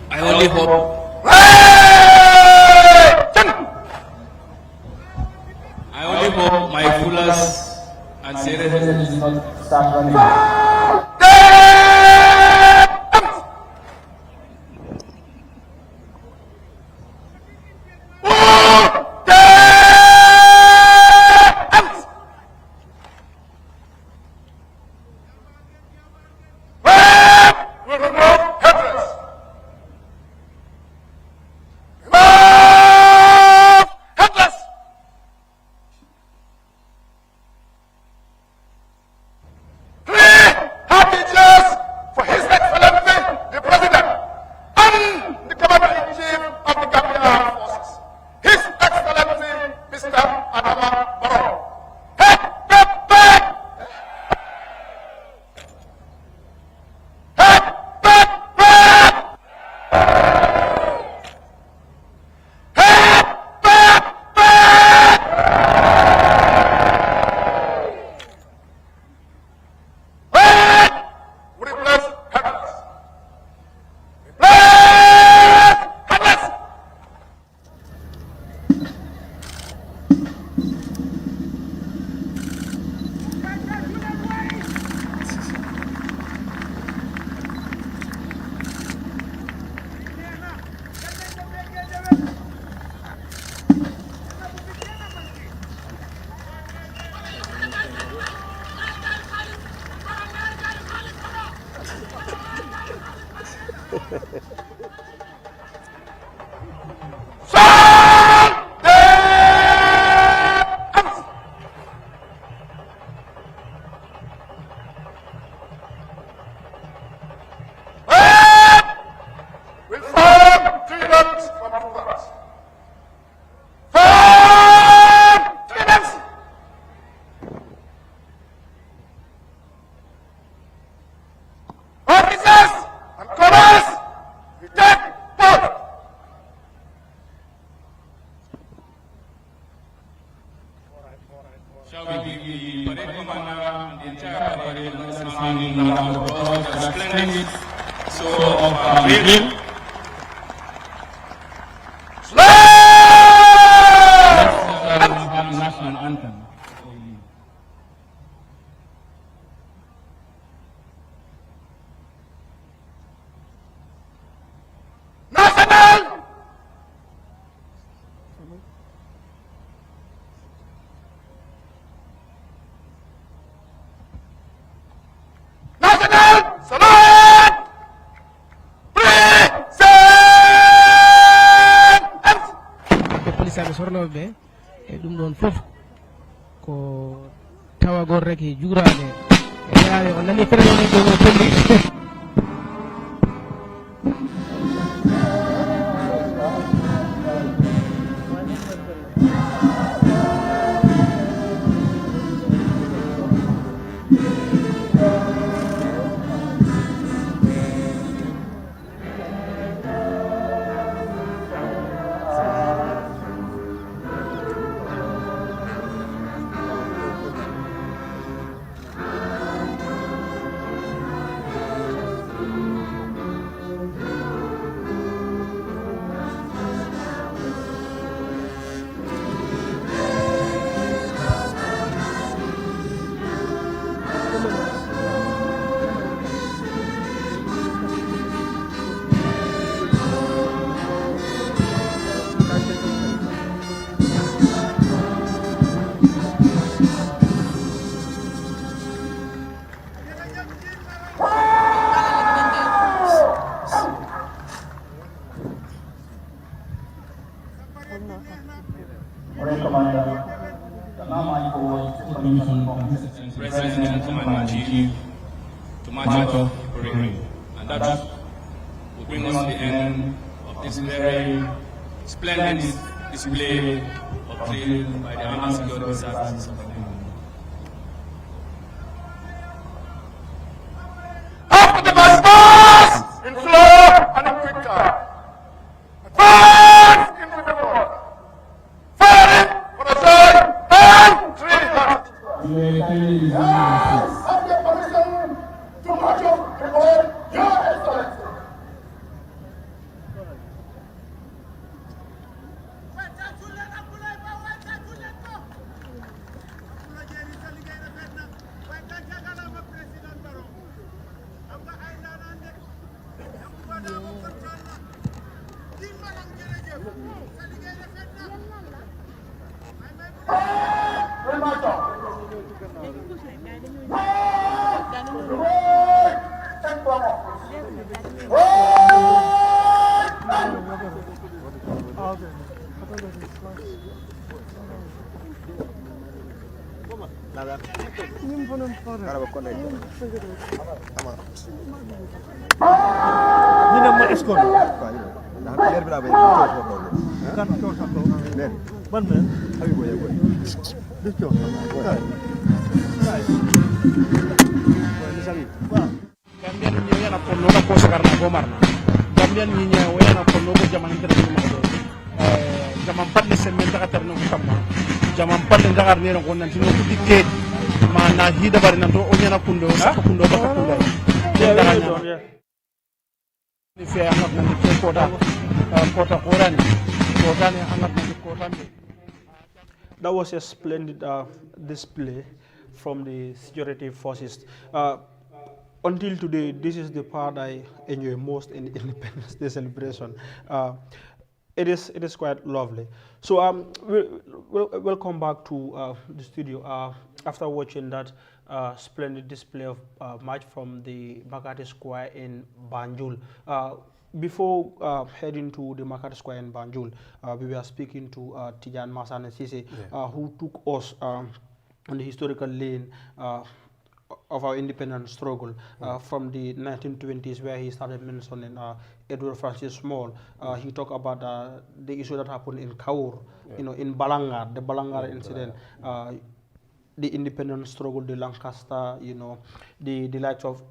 I only hope. I only hope my fullers and sailors do not start running. We'll form 3 ranks from 2 ranks. Officers and colors, we take part. Shall we give the parade commander and the entire parade a standing round of applause for the splendid show of our drill? National anthem. National! National! Salute! Present! Police aɓe sornoɓe e ɗum ɗon fof ko tawagol rek e juurade e yaade o nani fere woni ɗo o tolli President and Commander-in-Chief to march off parade. And that will bring us to the end of this very splendid display of drill by the Armed Security Services of Kenya. After the mass in flow and in quick time. Advance into the water. Firing for the side and 3 hands. Have the permission to march up before Your Excellency. Gambian ni yana ponno ka posa karna gomarna Gambian ni nya yana ponno ko jaman inter ni ma do jaman palle semen ta katar no kamma jaman palle ngagar ne ko nan tino ko dikke ma na hida bari nan to o nyana kundo sa kundo ba ka kundo ni fe angat nan ke kota korani kotane angat nan kotane. That was a splendid display from the security forces. Until today, this is the part I enjoy most in the Independence Day celebration. It is quite lovely. So we'll come back to the studio after watching that splendid display of march from the Makati Square in Banjul. Before heading to the Makati Square in Banjul, we were speaking to Tijan Masane Sise, who took us on the historical lane of our independence struggle from the 1920s, where he started mentioning Edward Francis Small. He talked about the issue that happened in Kaur, in Balangar, the Balangar incident, the independence struggle, the Lancaster, the likes of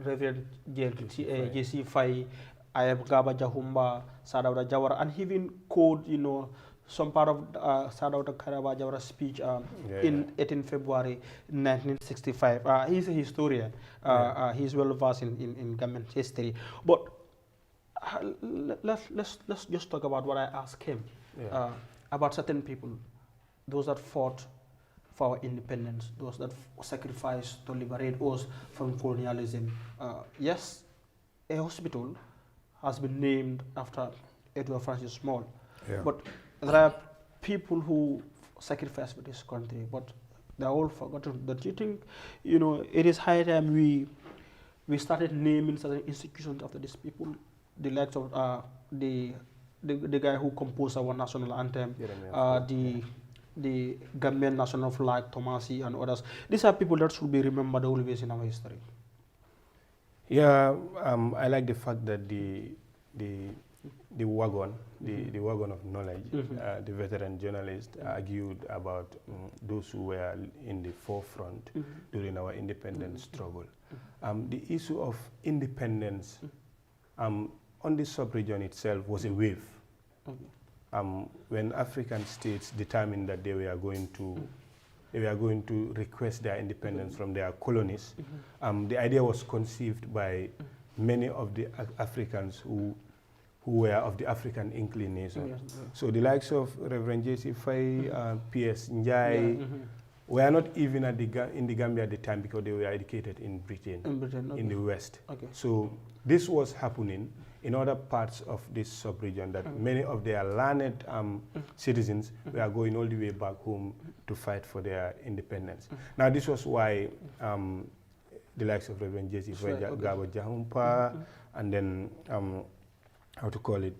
Reverend J.C. Fay, Ayab Gaba Jahumba, Sadawda Jawara, and he even called, some part of Sadawda Karaba Jawara's speech in 18 February 1965. He's a historian. He's well versed in Gambian history. But let's just talk about what I asked him about certain people, those that fought for our independence, those that sacrificed to liberate us from colonialism. Yes, a hospital has been named after Edward Francis Small, but there are people who sacrificed for this country, but they're all forgotten. Don't you think, it is high time we started naming certain institutions after these people, the likes of the guy who composed our national anthem, the Gambian national flag, Tomasi and others. These are people that should be remembered always in our history. Yeah, I like the fact that the wagon, the wagon of knowledge, the veteran journalist argued about those who were in the forefront during our independence struggle. The issue of independence on the sub-region itself was a wave. When African states determined that they were going to request their independence from their colonies, the idea was conceived by many of the Africans who were of the African inclination. So the likes of Reverend J.C. Fay, P.S. Njai, were not even in the Gambia at the time because they were educated in Britain, in the West. So this was happening in other parts of this sub-region, that many of their learned citizens were going all the way back home to fight for their independence. Now this was why the likes of Reverend J.C. Fay, Gaba Jahumpa, and then how to call it,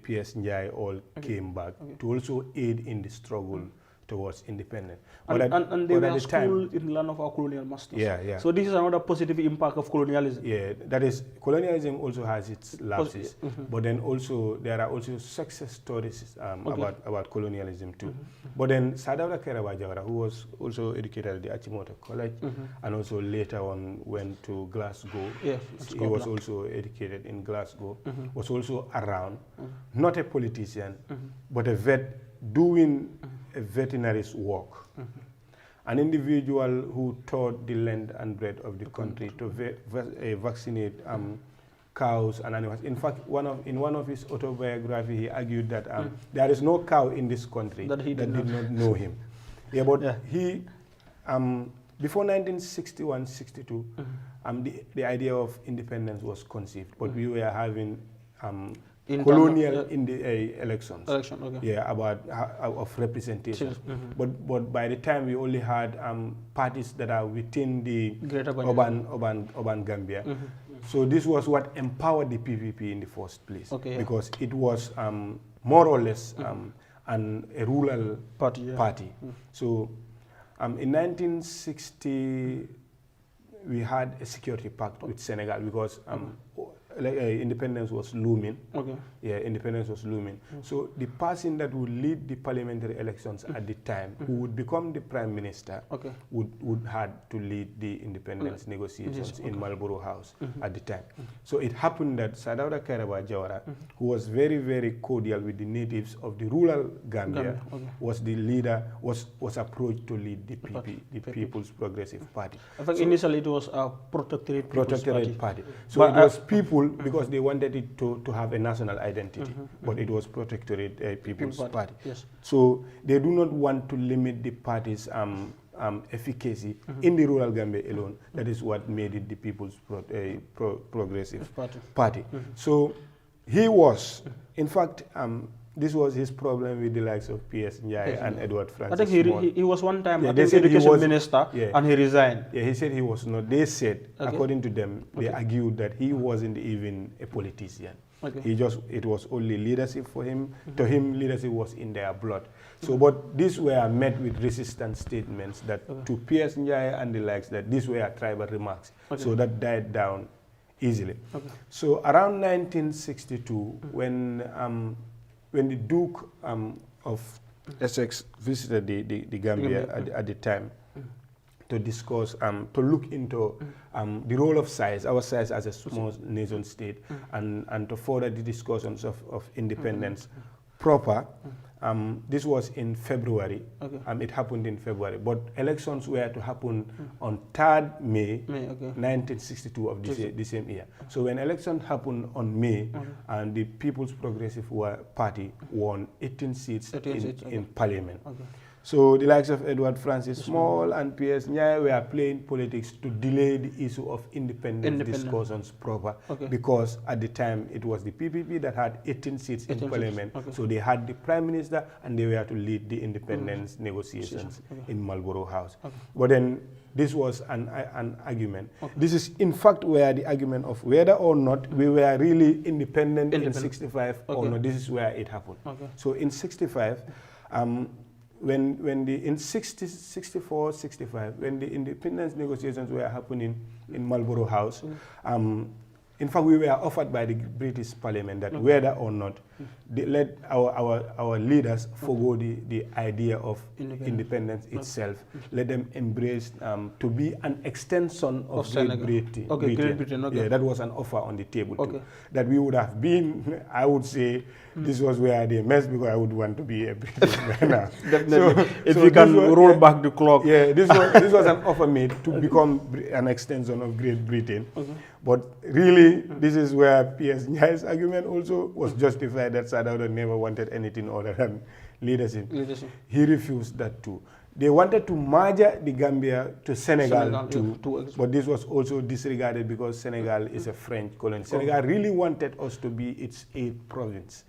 P.S. Njai all came back to also aid in the struggle towards independence. And they were schooled in the land of our colonial masters. So this is another positive impact of colonialism. Yeah, that is, colonialism also has its lapses, but then also there are also success stories about colonialism too. But then Sadawda Kairaba Jawara, who was also educated at the Achimota College and also later on went to Glasgow, he was also educated in Glasgow, was also around, not a politician, but a vet doing a veterinary's work. An individual who taught the land and bread of the country to vaccinate cows and animals. In fact, in one of his autobiography, he argued that there is no cow in this country that did not know him. He, before 1961-62, the idea of independence was conceived, but we were having colonial in the elections, about of representation. But by the time we only had parties that are within the urban Gambia. So this was what empowered the PPP in the first place, because it was more or less a rural party. So in 1960, we had a security pact with Senegal because independence was looming. Independence was looming. So the person that would lead the parliamentary elections at the time, who would become the prime minister, would had to lead the independence negotiations in Marlborough House at the time. So it happened that Sadawda Kairaba Jawara, who was very, very cordial with the natives of the rural Gambia, was the leader, was approached to lead the PP, the People's Progressive Party. I think initially it was a protectorate party. So it was people, because they wanted it to have a national identity, but it was protectorate People's Party. So they do not want to limit the party's efficacy in the rural Gambia alone. That is what made it the People's Progressive Party. So he was, in fact, this was his problem with the likes of P.S. Njai and Edward Francis. I think he was one time education minister and he resigned. Yeah, he said he was not. They said, according to them, they argued that he wasn't even a politician. It was only leadership for him. To him, leadership was in their blood. So, but these were met with resistant statements that to P.S. Njai and the likes, that these were tribal remarks. So that died down easily. So around 1962, when the Duke of Essex visited the Gambia at the time to discuss, to look into the role of size, our size as a small nation state, and to further the discussions of independence proper. This was in February. It happened in February, but elections were to happen on 3rd May 1962 of the same year. So when elections happened on May, and the People's Progressive Party won 18 seats in Parliament. So the likes of Edward Francis Small and P.S. Njai were playing politics to delay the issue of independence discussions proper, because at the time it was the PPP that had 18 seats in Parliament. So they had the Prime Minister and they were to lead the independence negotiations in Marlborough House. But then this was an argument. This is in fact where the argument of whether or not we were really independent. In 65 or not, this is where it happened. So in 65, in 64, 65, when the independence negotiations were happening in Marlborough House, in fact, we were offered by the British Parliament that whether or not they let our leaders forgo the idea of independence itself, let them embrace to be an extension of Great Britain. Yeah, that was an offer on the table too. That we would have been, I would say, this was where they messed, because I would want to be a British man now. Definitely. If you can roll back the clock. Yeah, this was an offer made to become an extension of Great Britain. But really, this is where P.S. Njai's argument also was justified, that Sadauda never wanted anything other than leadership. He refused that too. They wanted to merge the Gambia to Senegal too, but this was also disregarded because Senegal is a French colony. Senegal really wanted us to be its 8th province.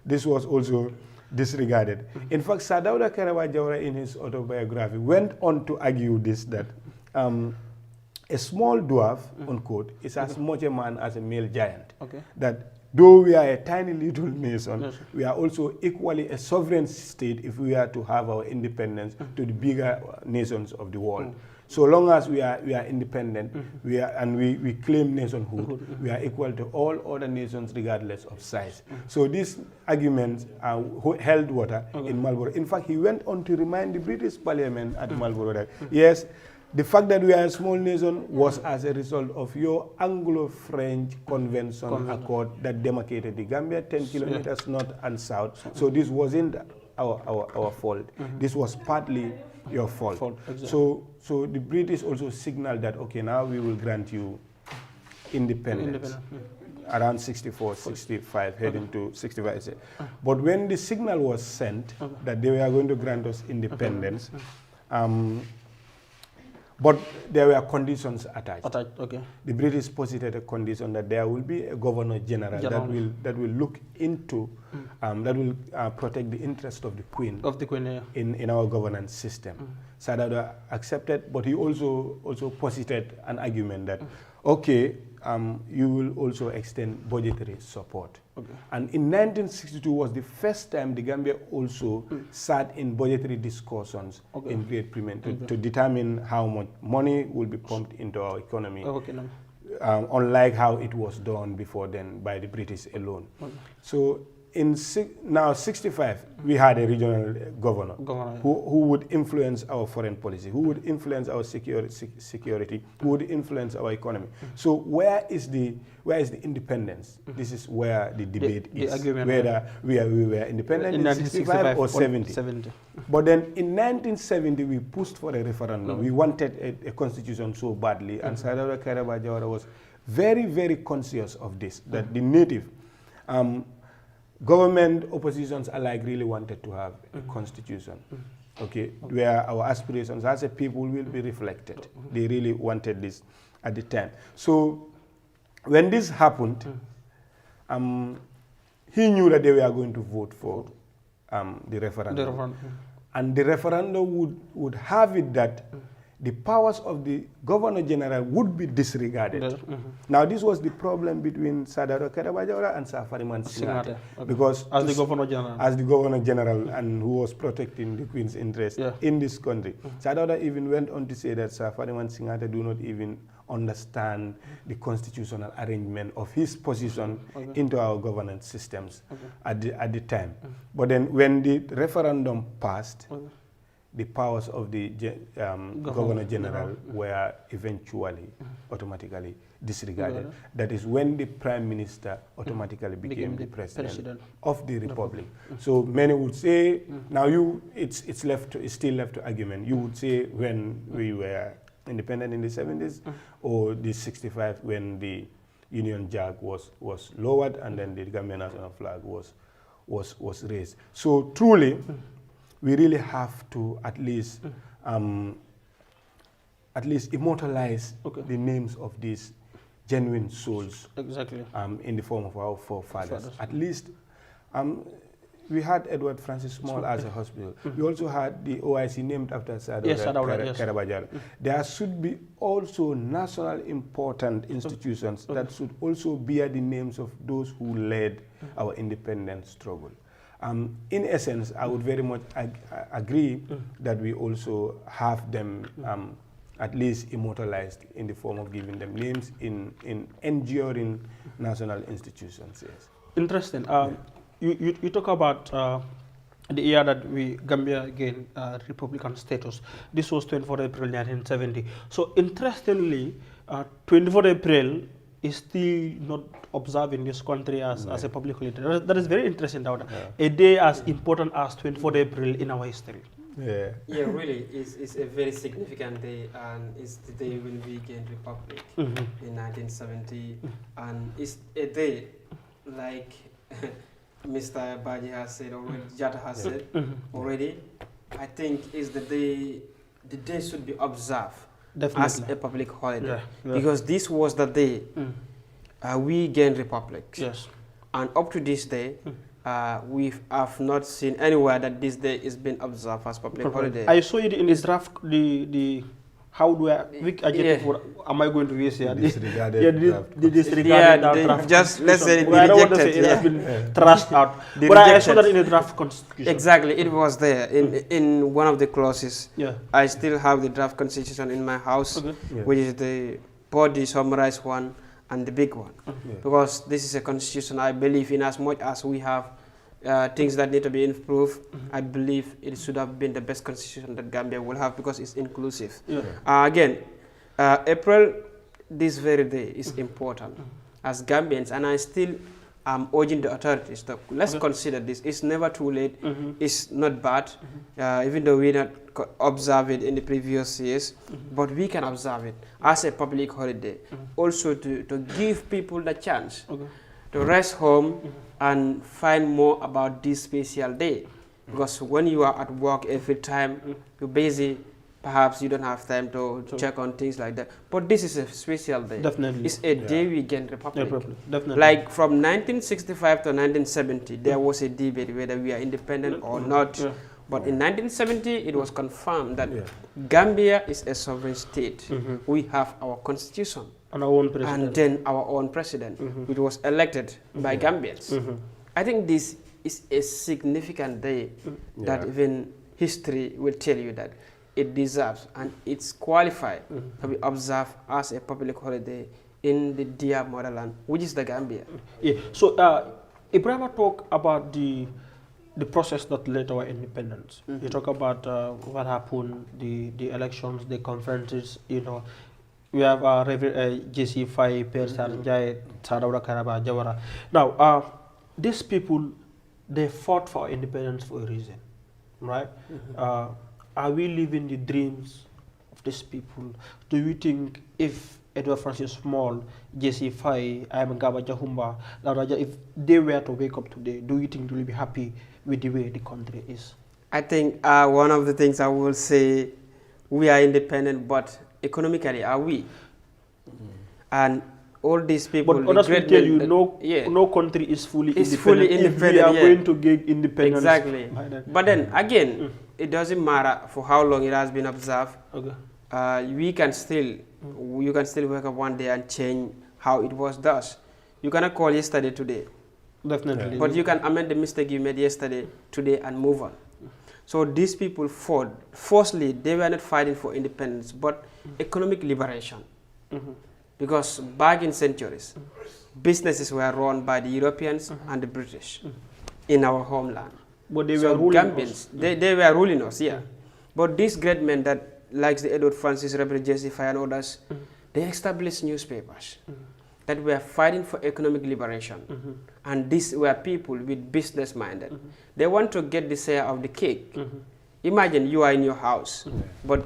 This was also disregarded. In fact, Sadauda Kairaba Jawara, in his autobiography, went on to argue this, that a small dwarf, unquote, is as much a man as a male giant. That though we are a tiny little nation, we are also equally a sovereign state if we are to have our independence to the bigger nations of the world. So long as we are independent, we claim nationhood, we are equal to all other nations regardless of size. So these arguments held water in Marlborough. In fact, he went on to remind the British Parliament at Marlborough that, yes, the fact that we are a small nation was as a result of your Anglo-French Convention Accord that demarcated the Gambia 10 kilometers north and south. So this wasn't our fault. This was partly your fault. So the British also signaled that, okay, now we will grant you independence. Around 64, 65, heading to 65. But when the signal was sent that they were going to grant us independence, but there were conditions attached. The British posited a condition that there will be a Governor General that will look into, that will protect the interest of the Queen. In our governance system. Sadauda accepted, but he also posited an argument that, okay, you will also extend budgetary support. And in 1962 was the first time the Gambia also sat in budgetary discussions in Great Britain to determine how much money will be pumped into our economy, unlike how it was done before then by the British alone. So in now 65, we had a regional governor who would influence our foreign policy, who would influence our security, who would influence our economy. So where is the independence? This is where the debate is, whether we were independent in 65 or 70. But then in 1970, we pushed for a referendum. We wanted a constitution so badly, and Sadauda Kairaba Jawara was very, very conscious of this, that the native government, oppositions alike really wanted to have a constitution, where our aspirations as a people will be reflected. They really wanted this at the time. So when this happened, he knew that they were going to vote for the referendum. And the referendum would have it that the powers of the Governor General would be disregarded. Now, this was the problem between Sadaro Kerabajora and Safariman Singate. Because as the Governor General. As the Governor General, and who was protecting the Queen's interest in this country. Sadaro even went on to say that Safariman Singate do not even understand the constitutional arrangement of his position into our governance systems at the time. But then when the referendum passed, the powers of the Governor General were eventually automatically disregarded. That is when the Prime Minister automatically became the President of the Republic. So many would say, now it's still left to argument. You would say when we were independent in the 70s, or the 65 when the Union Jack was lowered and then the Gambian national flag was raised. So truly, we really have to at least immortalize the names of these genuine souls in the form of our forefathers. At least we had Edward Francis Small as a hospital. We also had the OIC named after Sadara Karabajar. There should be also national important institutions that should also bear the names of those who led our independence struggle. In essence, I would very much agree that we also have them at least immortalized in the form of giving them names in enduring national institutions. Yes. Interesting. You talk about the year that Gambia gained Republican status. This was 24 April 1970. So interestingly, 24 April is still not observed in this country as a public holiday. That is very interesting. A day as important as 24 April in our history. Yeah, really, it's a very significant day, and it's the day when we gained Republic in 1970, and it's a day like Mr. Baji has said already, Jata has said already. I think is the day should be observed as a public holiday, because this was the day we gained Republic. Yes, and up to this day, we have not seen anywhere that this day is being observed as public holiday. I saw it in this draft. How do am I going to use here? Disregarded draft. Just let's say I don't want to say it has been trashed out. But I saw that in the draft constitution. Exactly, it was there in one of the clauses. Yeah. I still have the draft constitution in my house, which is the body summarized one and the big one. Because this is a constitution I believe in, as much as we have things that need to be improved. I believe it should have been the best constitution that Gambia will have, because it's inclusive. Again, April, this very day is important as Gambians, and I still am urging the authorities to let's consider this. It's never too late. It's not bad, even though we not observe it in the previous years, but we can observe it as a public holiday. Also to give people the chance to rest home and find more about this special day. Because when you are at work every time, you're busy, perhaps you don't have time to check on things like that. But this is a special day. Definitely. It's a day we gain Republic. Definitely. Like from 1965 to 1970, there was a debate whether we are independent or not. But in 1970, it was confirmed that Gambia is a sovereign state. We have our constitution. And our own president. And then our own president, which was elected by Gambians. I think this is a significant day that even history will tell you that it deserves and it's qualified to be observed as a public holiday in the dear motherland, which is the Gambia. Yeah. So, Ibrahim talk about the process that led to our independence. You talk about what happened, the elections, the conferences, we have JC5, Persan Jai, Sadaura Karaba, Jawara. Now, these people, they fought for independence for a reason, right? Are we living the dreams of these people? Do you think if Edward Francis Small, JC5, I'm Gaba Jahumba, if they were to wake up today, do you think they will be happy with the way the country is? I think one of the things I will say, we are independent, but economically, are we? And all these people. But others will tell you no country is fully independent. If we are going to get independence. Exactly. But then again, it doesn't matter for how long it has been observed. Okay. You can still wake up one day and change how it was done. You cannot call yesterday today. Definitely. But you can amend the mistake you made yesterday, today, and move on. So these people fought. Firstly, they were not fighting for independence, but economic liberation. Because back in centuries, businesses were run by the Europeans and the British in our homeland. But they were ruling Gambians, they were ruling us, yeah. But these great men that, like the Edward Francis, Reverend Jesse Fay and others, they established newspapers that were fighting for economic liberation. And these were people with business minded. They want to get the share of the cake. Imagine you are in your house, but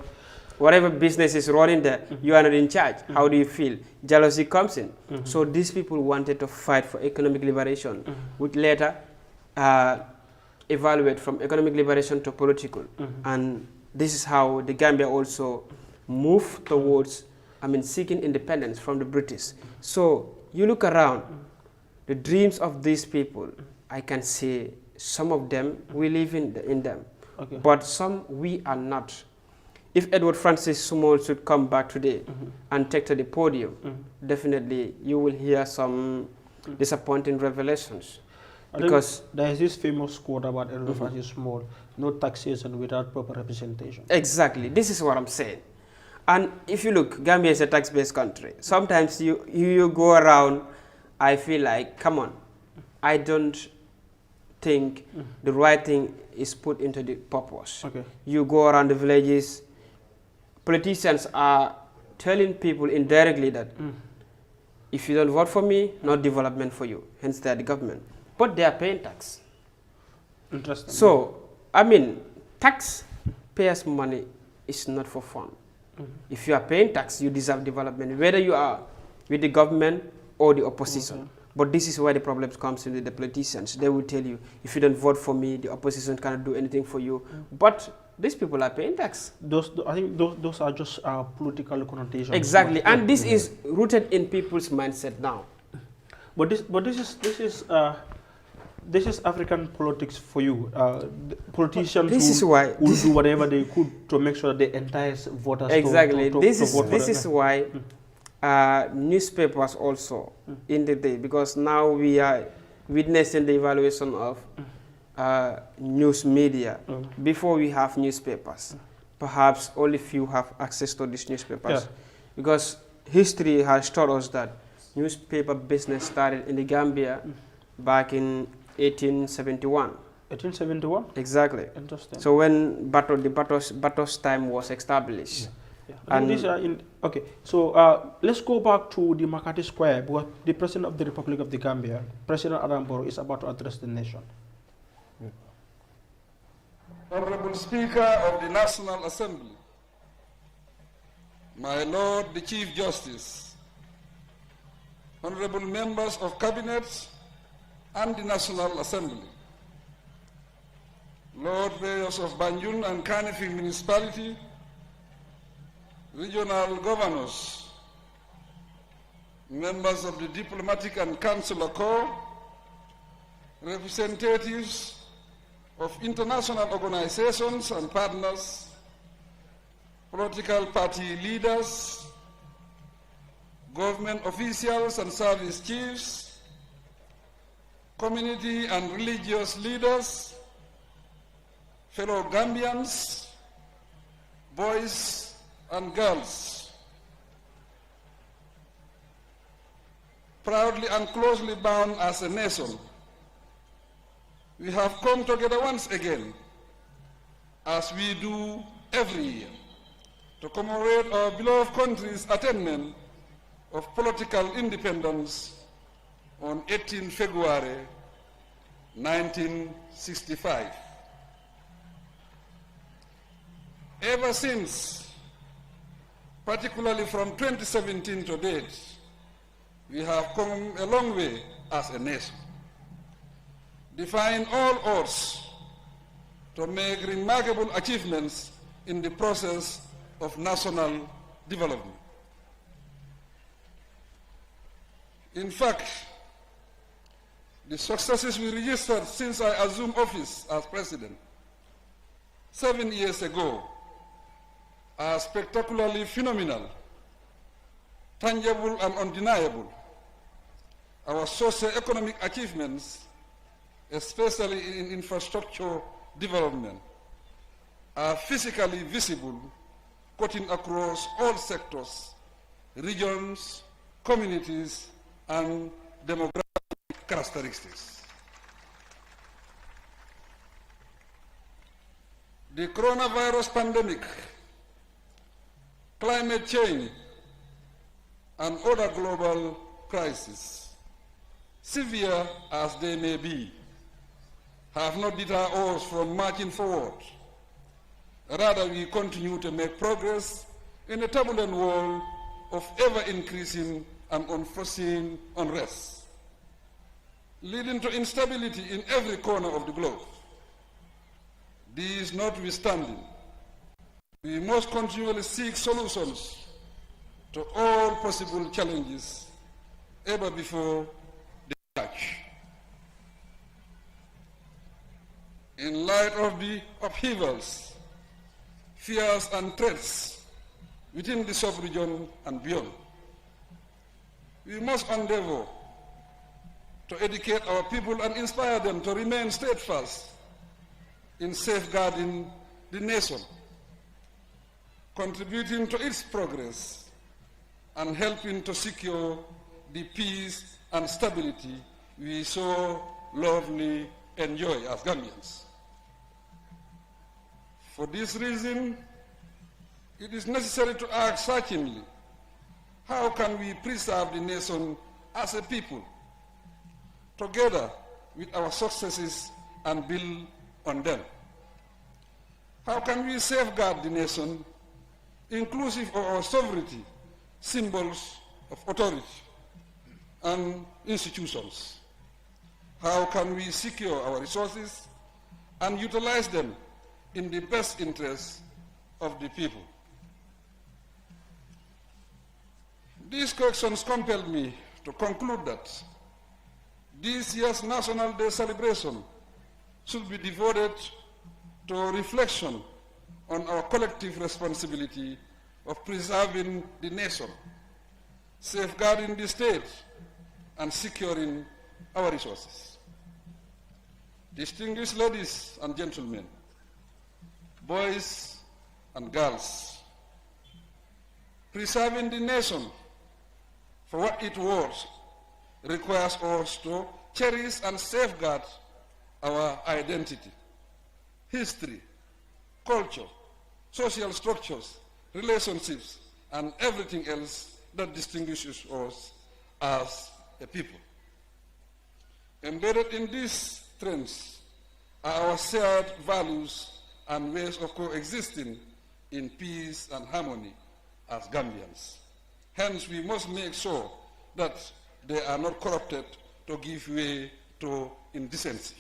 whatever business is running there, you are not in charge. How do you feel? Jealousy comes in. So these people wanted to fight for economic liberation, which later evaluate from economic liberation to political. And this is how the Gambia also moved towards, seeking independence from the British. So you look around, the dreams of these people, I can say some of them, we live in them. Okay. But some, we are not. If Edward Francis Small should come back today and take to the podium, definitely you will hear some disappointing revelations. Because there is this famous quote about Edward Francis Small, no taxation without proper representation. Exactly. This is what I'm saying. And if you look, Gambia is a tax-based country. Sometimes you go around, I feel like, come on, I don't think the right thing is put into the purpose. Okay. You go around the villages, politicians are telling people indirectly that if you don't vote for me, no development for you. Hence, they are the government. But they are paying tax. Interesting. So, taxpayers' money is not for fun. If you are paying tax, you deserve development, whether you are with the government or the opposition. But this is where the problems comes in with the politicians. They will tell you, if you don't vote for me, the opposition cannot do anything for you. But these people are paying tax. I think those are just political connotations. Exactly, and this is rooted in people's mindset now. But this is African politics for you. Politicians will do whatever they could to make sure they entice voters. Exactly. To this vote is why newspapers also in the day, because now we are witnessing the evaluation of news media. Before we have newspapers, perhaps only few have access to these newspapers, because history has taught us that newspaper business started in the Gambia back in 1871. 1871? Exactly. Interesting. So when Bato's time was established. And these are okay, so let's go back to the Makati Square, because the President of the Republic of the Gambia, President Adam Barrow, is about to address the nation. Honorable Speaker of the National Assembly, my Lord the Chief Justice, honorable members of Cabinet and the National Assembly, Lord Mayors of Banjul and Kanifing Municipality, regional governors, members of the Diplomatic and Consular Corps, representatives of international organizations and partners, political party leaders, government officials and service chiefs, community and religious leaders, fellow Gambians, boys and girls. Proudly and closely bound as a nation, we have come together once again, as we do every year, to commemorate our beloved country's attainment of political independence on 18 February 1965. Ever since, particularly from 2017 to date, we have come a long way as a nation, defying all odds to make remarkable achievements in the process of national development. In fact, the successes we registered since I assumed office as president 7 years ago are spectacularly phenomenal, tangible and undeniable. Our socio-economic achievements, especially in infrastructure development, are physically visible, cutting across all sectors, regions, communities, and demographic characteristics. The coronavirus pandemic, climate change, and other global crises, severe as they may be, have not deterred us from marching forward. Rather, we continue to make progress in a turbulent world of ever-increasing and unforeseen unrest, leading to instability in every corner of the globe. These notwithstanding, we must continually seek solutions to all possible challenges ever before the touch. In light of the upheavals, fears and threats within the sub-region and beyond, we must endeavor to educate our people and inspire them to remain steadfast in safeguarding the nation, contributing to its progress, and helping to secure the peace and stability we so lovingly enjoy as Gambians. For this reason, it is necessary to ask searchingly, how can we preserve the nation as a people, together with our successes, and build on them? How can we safeguard the nation, inclusive of our sovereignty, symbols of authority, and institutions? How can we secure our resources and utilize them in the best interest of the people? These questions compelled me to conclude that this year's National Day celebration should be devoted to reflection on our collective responsibility of preserving the nation, safeguarding the state, and securing our resources. Distinguished ladies and gentlemen, boys and girls, preserving the nation for what it was requires us to cherish and safeguard our identity, history, culture, social structures, relationships, and everything else that distinguishes us as a people. Embedded in these trends are our shared values and ways of coexisting in peace and harmony as Gambians. Hence, we must make sure that they are not corrupted to give way to indecency.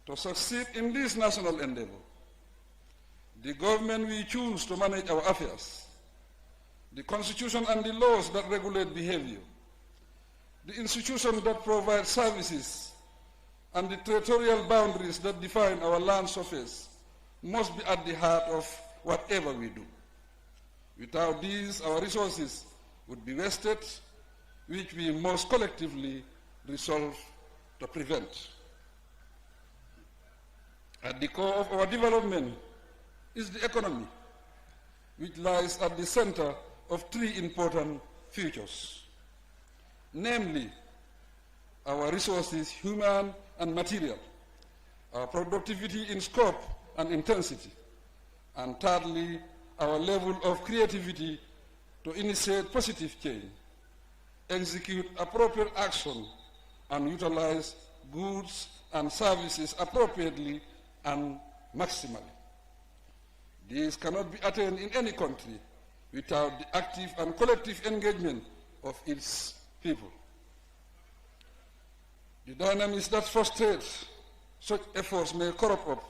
To succeed in this national endeavor, the government we choose to manage our affairs, the constitution and the laws that regulate behavior, the institutions that provide services, and the territorial boundaries that define our land surface must be at the heart of whatever we do. Without these, our resources would be wasted, which we must collectively resolve to prevent. At the core of our development is the economy, which lies at the center of three important features, namely our resources, human and material, our productivity in scope and intensity, and thirdly, our level of creativity to initiate positive change, execute appropriate action, and utilize goods and services appropriately and maximally. These cannot be attained in any country without the active and collective engagement of its people. The dynamics that frustrate such efforts may corrupt up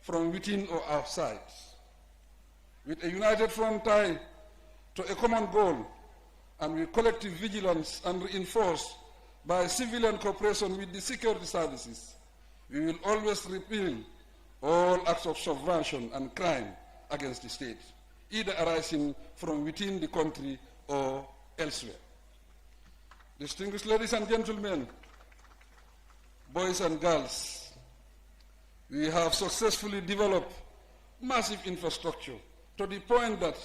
from within or outside. With a united front tie to a common goal and with collective vigilance and reinforced by civilian cooperation with the security services, we will always repel all acts of subversion and crime against the state, either arising from within the country or elsewhere. Distinguished ladies and gentlemen, boys and girls, we have successfully developed massive infrastructure to the point that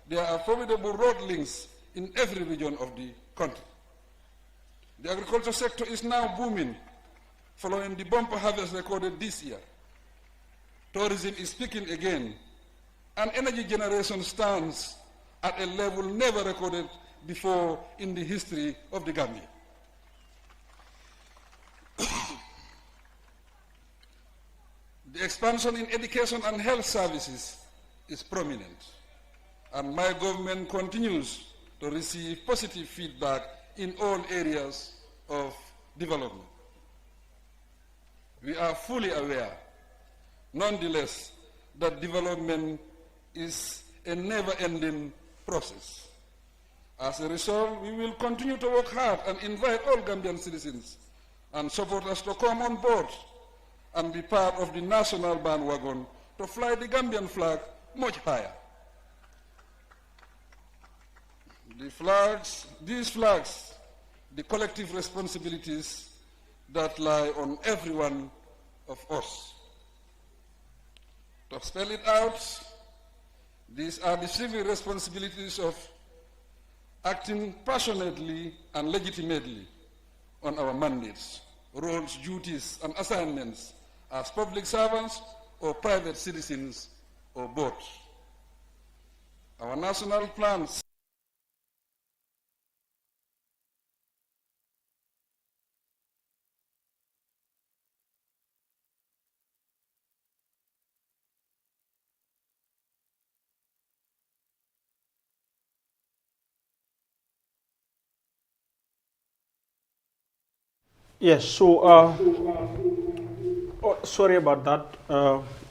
there are formidable road links in every region of the country. The agriculture sector is now booming following the bumper harvest recorded this year. Tourism is peaking again, and energy generation stands at a level never recorded before in the history of the Gambia. The expansion in education and health services is prominent, and my government continues to receive positive feedback in all areas of development. We are fully aware, nonetheless, that development is a never-ending process. As a result, we will continue to work hard and invite all Gambian citizens and supporters to come on board and be part of the national bandwagon to fly the Gambian flag much higher. These flags, the collective responsibilities that lie on every one of us. To spell it out, these are the civil responsibilities of acting passionately and legitimately on our mandates, roles, duties, and assignments as public servants or private citizens or both. Our national plans Yes, so sorry about that.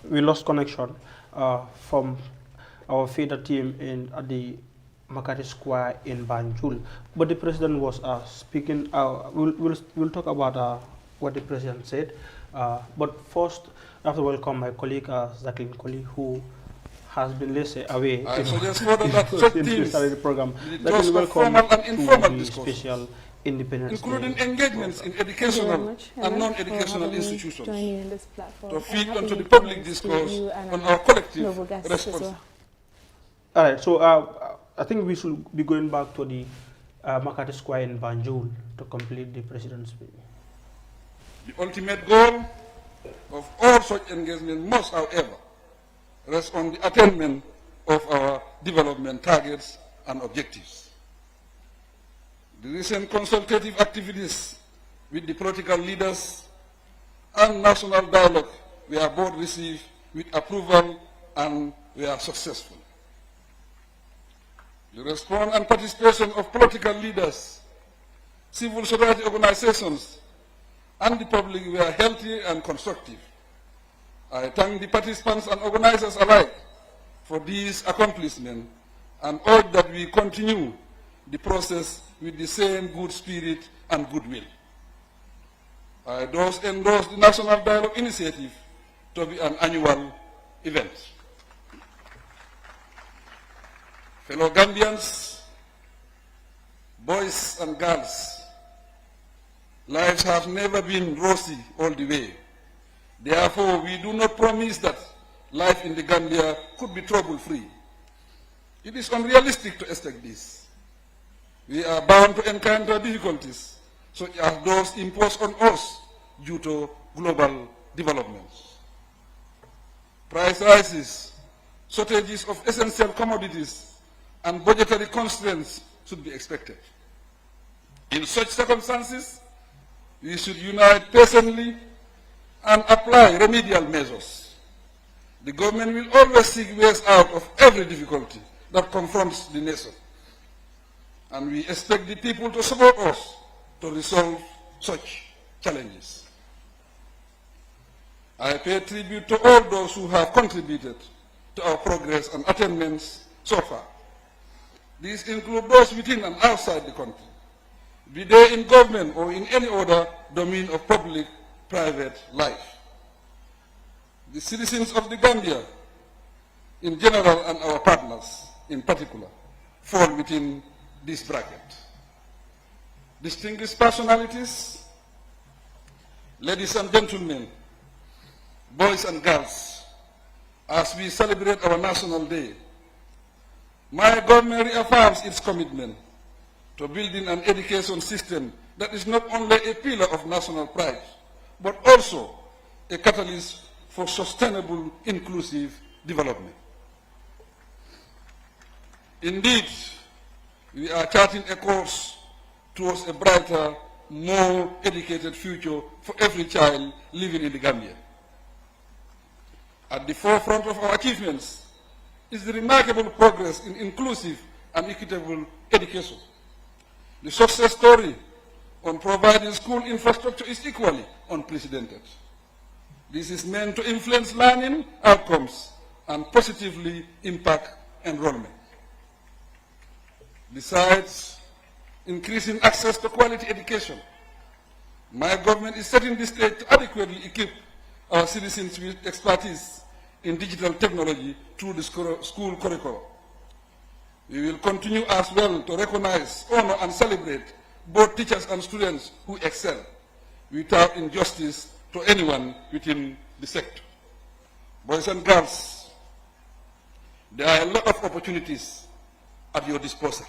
We lost connection from our feeder team at the Makati Square in Banjul. But the president was speaking. We'll talk about what the president said. But first, I have to welcome my colleague Jacqueline Coley, who has been away. I suggest further that such teams, the program. just for formal and informal discussions, special Independence including Day. engagements in educational and non-educational institutions, joining in this platform, to feed into the public discourse on our collective response. All right, so I think we should be going back to the Makati Square in Banjul to complete the president's speech. The ultimate goal of all such engagement must, however, rest on the attainment of our development targets and objectives. The recent consultative activities with the political leaders and national dialogue were both received with approval and were successful. The response and participation of political leaders, civil society organizations, and the public were healthy and constructive. I thank the participants and organizers alike for these accomplishments and urge that we continue the process with the same good spirit and goodwill. I thus endorse the National Dialogue Initiative to be an annual event. Fellow Gambians, boys and girls, lives have never been rosy all the way. Therefore, we do not promise that life in the Gambia could be trouble-free. It is unrealistic to expect this. We are bound to encounter difficulties, such as those imposed on us due to global developments. Price rises, shortages of essential commodities, and budgetary constraints should be expected. In such circumstances, we should unite patiently and apply remedial measures. The government will always seek ways out of every difficulty that confronts the nation, and we expect the people to support us to resolve such challenges. I pay tribute to all those who have contributed to our progress and attainments so far. These include those within and outside the country, be they in government or in any other domain of public-private life. The citizens of the Gambia in general and our partners in particular fall within this bracket. Distinguished personalities, ladies and gentlemen, boys and girls, as we celebrate our National Day, my government reaffirms its commitment to building an education system that is not only a pillar of national pride, but also a catalyst for sustainable, inclusive development. Indeed, we are charting a course towards a brighter, more educated future for every child living in the Gambia. At the forefront of our achievements is the remarkable progress in inclusive and equitable education. The success story on providing school infrastructure is equally unprecedented. This is meant to influence learning outcomes and positively impact enrollment. Besides increasing access to quality education, my government is setting the stage to adequately equip our citizens with expertise in digital technology through the school curriculum. We will continue as well to recognize, honor, and celebrate both teachers and students who excel without injustice to anyone within the sector. Boys and girls, there are a lot of opportunities at your disposal.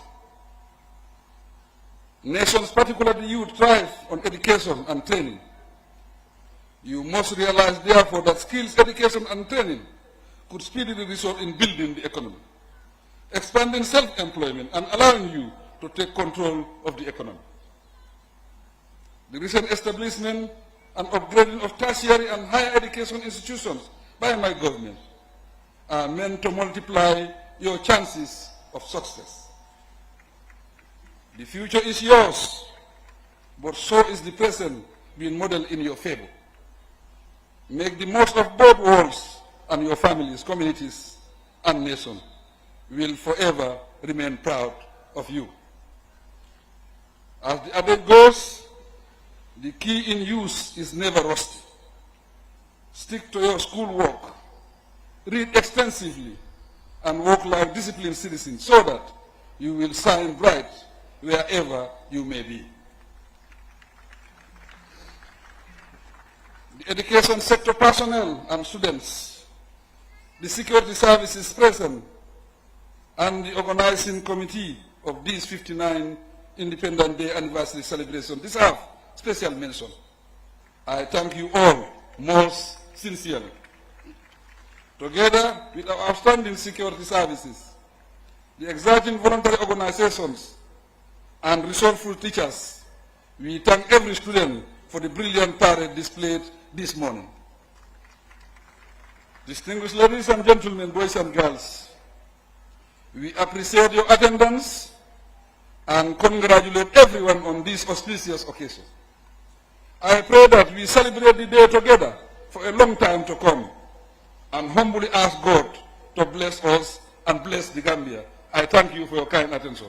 Nations, particularly youth, thrive on education and training. You must realize, therefore, that skills, education, and training could speedily result in building the economy, expanding self-employment, and allowing you to take control of the economy. The recent establishment and upgrading of tertiary and higher education institutions by my government are meant to multiply your chances of success. The future is yours, but so is the present being modeled in your favor. Make the most of both worlds, and your families, communities, and nation will forever remain proud of you. As the adage goes, the key in use is never rusty. Stick to your schoolwork, read extensively, and work like disciplined citizens so that you will shine bright wherever you may be. The education sector personnel and students, the security services present, and the organizing committee of these 59 Independence Day anniversary celebrations deserve special mention. I thank you all most sincerely. Together with our outstanding security services, the exciting voluntary organizations, and resourceful teachers, we thank every student for the brilliant parade displayed this morning. Distinguished ladies and gentlemen, boys and girls, we appreciate your attendance and congratulate everyone on this auspicious occasion. I pray that we celebrate the day together for a long time to come, and humbly ask God to bless us and bless the Gambia. I thank you for your kind attention.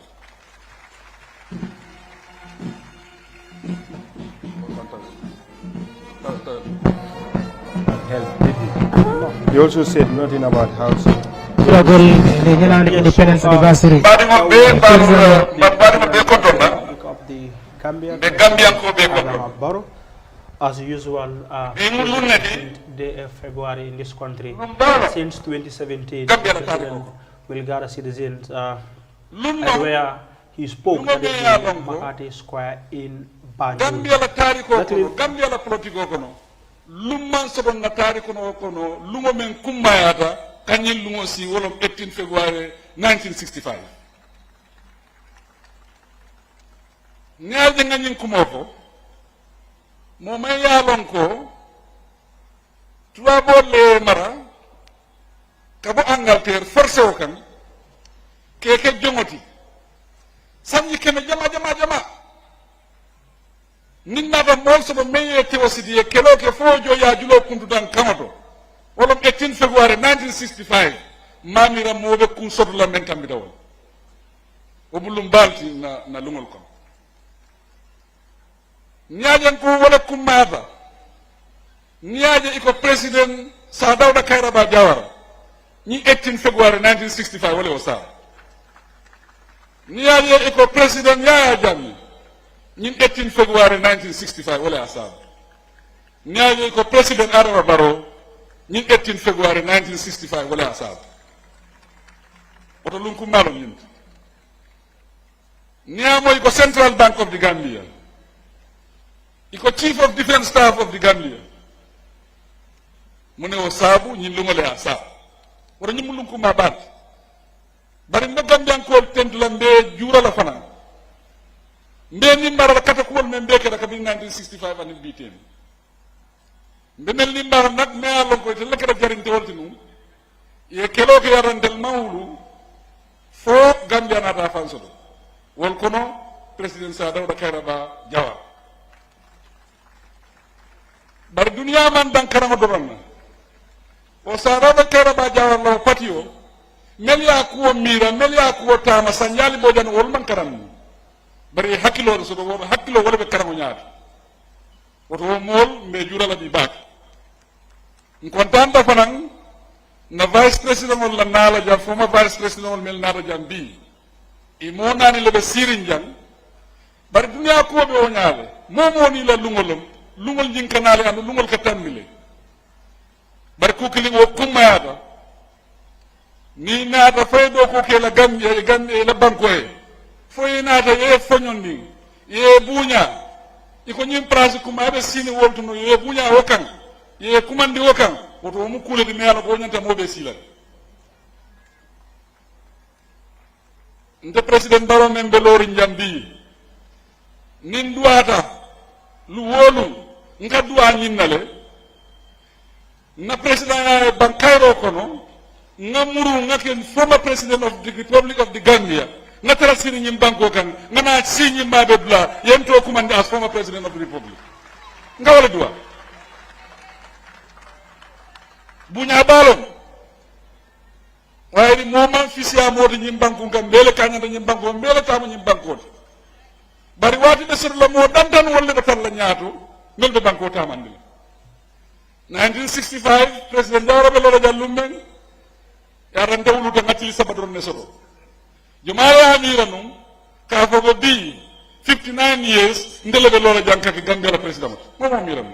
You also said nothing about housing. We are going to Independence Anniversary. Of the Gambia, Borough, as usual, day of February in this country. Since 2017, the President will gather citizens where he spoke at the Makati Square in Banjul. Lumman sabon na tariku no kono lumo men kummayata kanyil lumo si wolom 18 February 1965 nyaaje nganyim kumofo mo may yalon ko tuwa le mara kabo Angleterre forcé o kan keke jongoti sanyi keme jama ninna ba mol so meye te wasidi e kelo ke fojo ya julo kundu dan kamato wolom 18 February 1965 mamira mobe kun soto la men tambi dawol o bulum balti na lungol ko niajan ko wala kumada niaje iko president sa dawda kairaba jawara ni 18 february 1965 wala o sa niaje iko president yaya jammi ni 18 february 1965 wala sa niaje iko president adama baro ni 18 february 1965 wala sa oto lunku malo ñin niamoy ko Central Bank of the Gambia iko Chief of Defense Staff of the Gambia mune o sabu ñin lungole a sabu wara ñim lunku ma bat bari no Gambian ko tentula mbe jura la fana mbe ni mbara kata ko men be keda ka 1965 ani bitem mbe mel ni mbara nak me alon ko te lekada jarinte woltinu ye kelo ko yarandel mawlu fo Gambia nata fansoto wol kono president sa dawda kairaba jawa bar duniya man dan karama doronna o sa dawda kairaba jawa lo patio mel ya ko mira mel ya ko tama sanjali bojan wol man karam bari hakilo so do wol hakilo wala be karamo nyaata woto mol me jurala bi bak kontanta fanan na vice president wala nala jam former vice president wala mel nala jam bi e mo nani lebe sirin jang bari dunya ko be o nyaale mo ni la lungol jinkanale anu lungol ka tambile bari ko kili wo kumayata ni naata fay do ko ke la Gambia la banko e foy naata e fonyondi e bunya iko nyim prase kumabe sini woltuno e bunya wokan e kumandi wokan woto mu kule di meala ko nyanta mo be sila nde president baro men be lori njambi nin duata lu wolu nga duwa nyinnale na president ya bankairo kono nga muru nga ken former president of the Republic of the Gambia nga tara sini nyim banko kan nga na sinyi mabe bla yento kumandi as former president of the Republic nga wala duwa bunya balon wayri moman fisia modi nyim banko ngam bele kanyanda nyim banko bele tamu nyim banko bari wati de sur la mo dandan wala de la nyaato ngol be banko tamandi 1965 president Jawara be lora jallumben ya ran dawlu de ngati sabadron ne soto jumaya amira num ka fogo bi 59 years ndele be lora janka ke Gambia la president mo amira num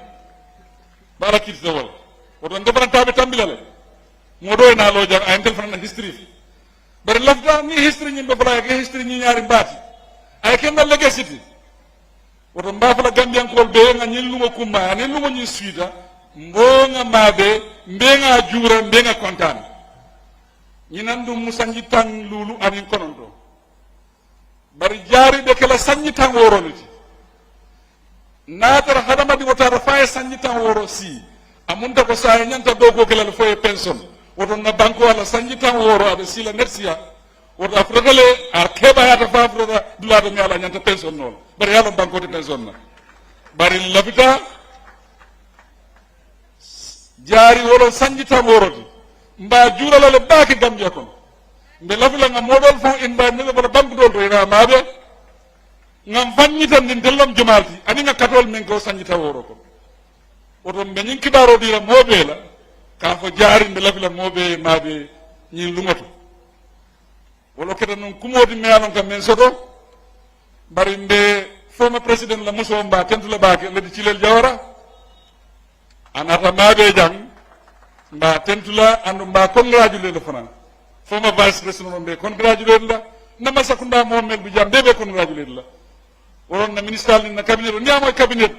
barakit zawal woto ndebran tabe tambilale modo na lo jang ay telefon na history bari lafta ni history ni be fala ke history ni ñaari mbati ay ken na legacy woto mbafala Gambian ko be nga ñil lu ko ma ne lu ñu suida mbonga mabe mbenga jura mbenga kontan ñinandu musanji tan lulu amin konondo bari jari de kala sanji tan woroniti natara hadama di wotara faye sanji tan woro si amunta ko sa nyanta dogo kala foye pension woto na banko wala sanji tan woro abe sila netsia woto afrodale a keba yata fa afroda dulado mi ala nyanta pension non bari yalo banko de pension na bari labita jari wolo sanji tan woroti mba jurala le baaki Gambia kon mbe lafila nga modol fon in ba ne bala banku dol to ina mabe ngam fannitan din dellam jumalti ani nga katol men ko sanji tan woro ko oto mbe nyin kibaro dira mobe la ka fo jari mbe lafila mobe mabe nyin lumato wolo keta non kumodi me alon kam men soto bari mbe former president la muso mba tentula baake le di cilel Jawara anata mabe jang mba tentula andu mba congratulate le fana former vice president mbe congratulate la nama sakunda mohammed bi jam bebe congratulate la woron na minister na cabinet nyamo cabinet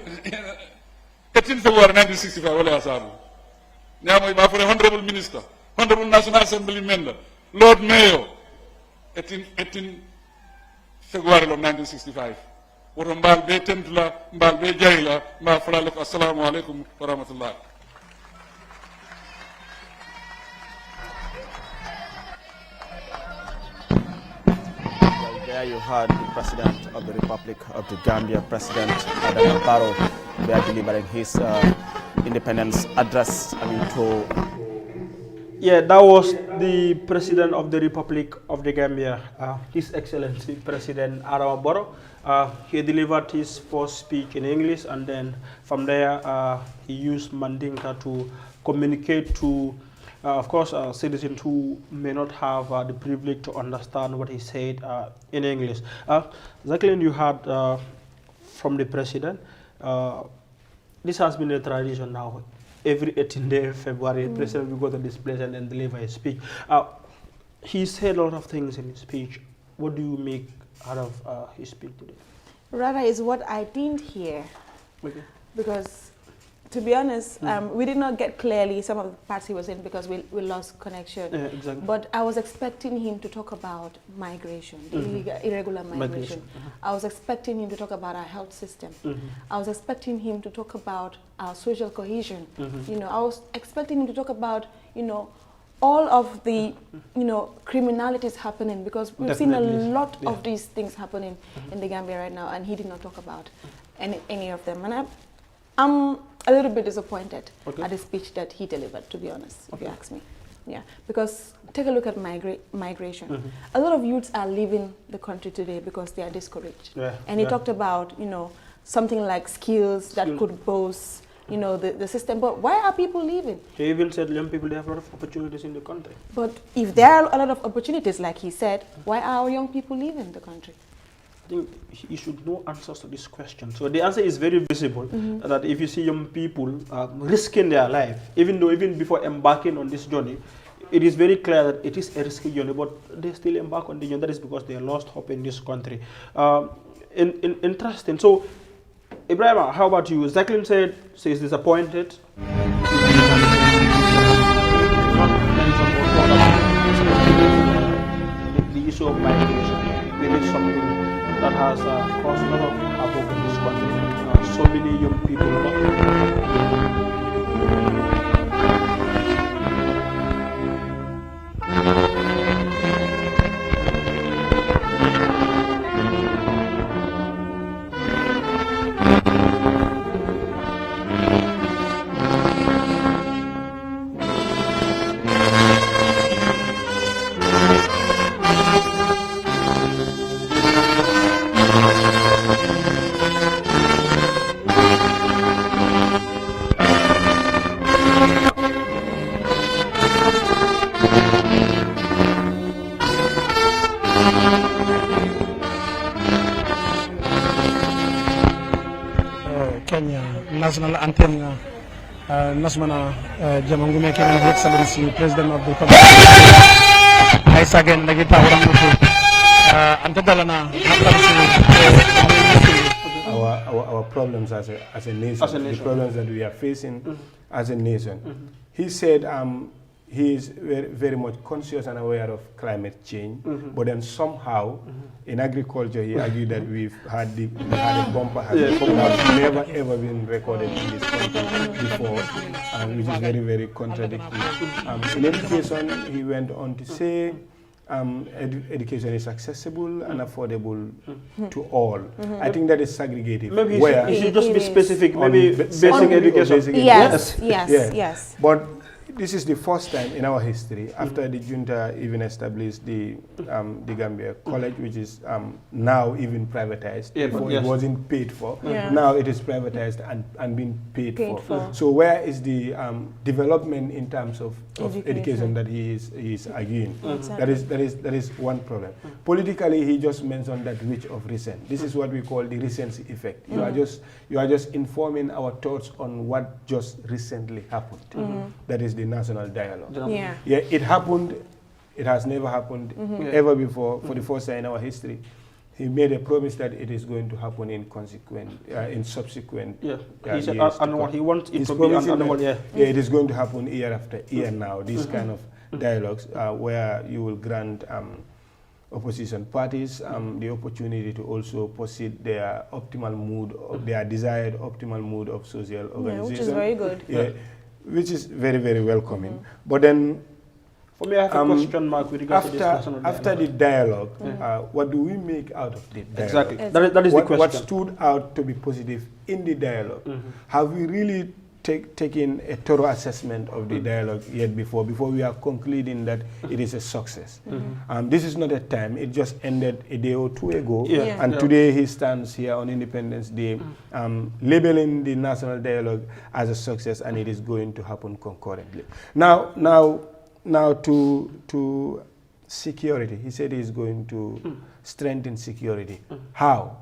13 February 1965 wala asabu nyamo ba for honorable minister honorable national assembly member lord mayor 18 February 1965 woron mbal be tentula mbal be jayla ma fala ko assalamu alaikum wa rahmatullah. There you heard the President of the Republic of the Gambia, President Adama Barrow, delivering his independence address to Yeah, that was the President of the Republic of the Gambia, His Excellency President Adama Barrow. He delivered his first speech in English, and then from there he used Mandinka to communicate to, of course, citizens who may not have the privilege to understand what he said in English. Jacqueline, you heard from the President. This has been a tradition now. Every 18th day of February, the President will go to this place and then deliver a speech. He said a lot of things in his speech. What do you make out of his speech today? Rather is what I didn't hear. Okay. Because, to be honest, we did not get clearly some of the parts he was in because we lost connection. Yeah, exactly. But I was expecting him to talk about migration, irregular migration. I was expecting him to talk about our health system. I was expecting him to talk about our social cohesion. You know, I was expecting him to talk about, you know, all of the, you know, criminalities happening, because we've seen a lot of these things happening in the Gambia right now, and he did not talk about any of them. And I'm a little bit disappointed at the speech that he delivered, to be honest, if you ask me. Yeah, because take a look at migration. A lot of youths are leaving the country today because they are discouraged. And he talked about, you know, something like skills that could boost, you know, the system. But why are people leaving? He even said young people, they have a lot of opportunities in the country. But if there are a lot of opportunities, like he said, why are our young people leaving the country? I think you should know answers to this question. So the answer is very visible, that if you see young people risking their life, even before embarking on this journey, it is very clear that it is a risky journey, but they still embark on the journey. That is because they lost hope in this country. Interesting. So, Ibrahim, how about you? Jacqueline said she is disappointed. The issue of migration, it is something that has caused a lot of havoc in this country. So many young people. national anthem nasmana jamangume kenen His Excellency President of the Republic ay sagen lagi tawram mutu anta dalana our problems as a nation, the problems that we are facing as a nation. He said he is very, very much conscious and aware of climate change, but then somehow in agriculture he argued that we had a bumper harvest that has never ever been recorded in this country before, which is very, very contradictory. In education, he went on to say education is accessible and affordable to all. I think that is segregative. Maybe he should just be specific, maybe basic education. Yes. But this is the first time in our history, after the junta even established the Gambia College, which is now even privatized. Before it wasn't paid for. Now it is privatized and being paid for. So where is the development in terms of education that he is arguing? That is one problem. Politically, he just mentioned that which of recent. This is what we call the recency effect. You are just informing our thoughts on what just recently happened. That is the national dialogue. It happened. It has never happened ever before. For the first time in our history, he made a promise that it is going to happen in subsequent he said years. He wants it to be annual. It is going to happen year after year now. These kind of dialogues where you will grant opposition parties the opportunity to also proceed their optimal mood, their desired optimal mood of social organization. Which is very good. Which is very, very welcoming. But then, for me, I have a question mark with regard to this national dialogue. After the dialogue, what do we make out of the dialogue? Exactly. That is the question. What stood out to be positive in the dialogue? Have we really taken a thorough assessment of the dialogue yet before we are concluding that it is a success. This is not a time. It just ended a day or two ago, and today he stands here on Independence Day, labeling the national dialogue as a success, and it is going to happen concurrently. Now to security. He said he's going to strengthen security. How?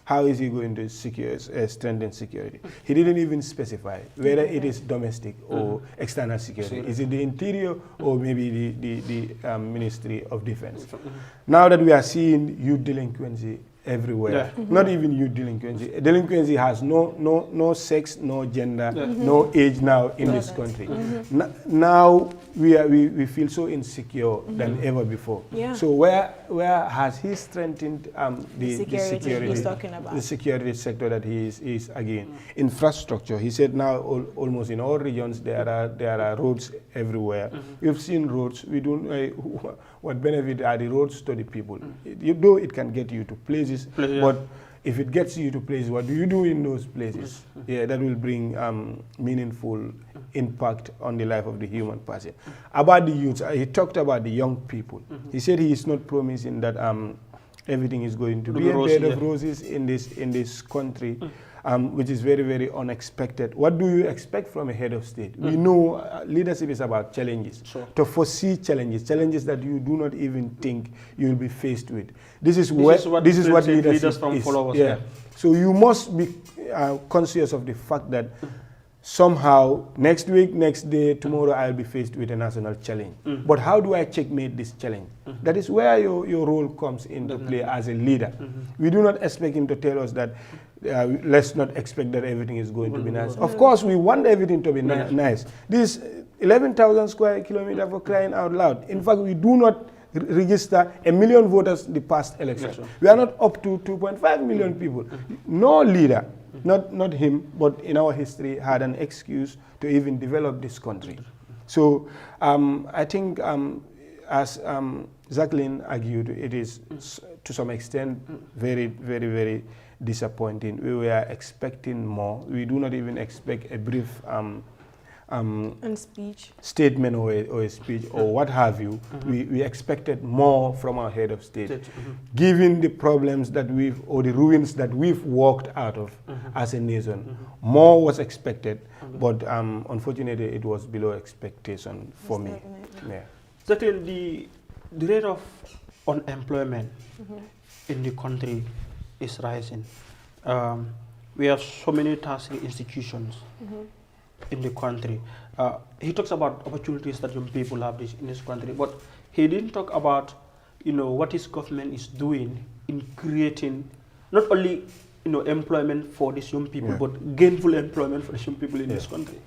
How is he going to strengthen security? He didn't even specify whether it is domestic or external security. Is it the interior or maybe the Ministry of Defense? Now that we are seeing youth delinquency everywhere, not even youth delinquency. Delinquency has no sex, no gender, no age now in this country. Now we feel so insecure than ever before. So where has he strengthened the security sector that he is again? Infrastructure. He said now almost in all regions there are roads everywhere. We've seen roads. We don't what benefit are the roads to the people? Though it can get you to places, but if it gets you to places, what do you do in those places? That will bring meaningful impact on the life of the human person. About the youth, he talked about the young people. He said he is not promising that everything is going to be a bed of roses in this country, which is very, very unexpected. What do you expect from a head of state? We know leadership is about challenges, to foresee challenges that you do not even think you will be faced with. This is what leadership is. So you must be conscious of the fact that somehow next week, next day, tomorrow I'll be faced with a national challenge. But how do I checkmate this challenge? That is where your role comes into play as a leader. We do not expect him to tell us that let's not expect that everything is going to be nice. Of course, we want everything to be nice. This 11,000 square kilometers for crying out loud. In fact, we do not register 1 million voters the past election. We are not up to 2.5 million people. No leader, not him, but in our history, had an excuse to even develop this country. So I think, as Jacqueline argued, it is to some extent very, very, very disappointing. We were expecting more. We do not even expect a brief statement or a speech or what have you. We expected more from our head of state, given the problems that or the ruins that we've walked out of as a nation. More was expected, but unfortunately it was below expectation for me. Certainly, the rate of unemployment in the country is rising. We have so many tertiary institutions in the country. He talks about opportunities that young people have in this country, but he didn't talk about, what his government is doing in creating not only, employment for these young people, but gainful employment for the young people in this country.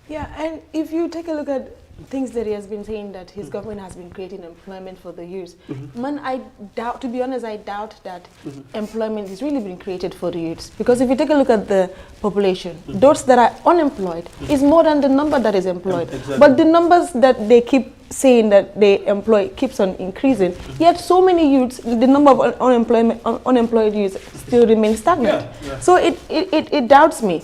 Yeah, and if you take a look at things that he has been saying, that his government has been creating employment for the youths. Man, to be honest, I doubt that employment is really being created for the youths. Because if you take a look at the population, those that are unemployed is more than the number that is employed. But the numbers that they keep saying that they employ keeps on increasing. Yet so many youths, the number of unemployed youths still remains stagnant. So it doubts me.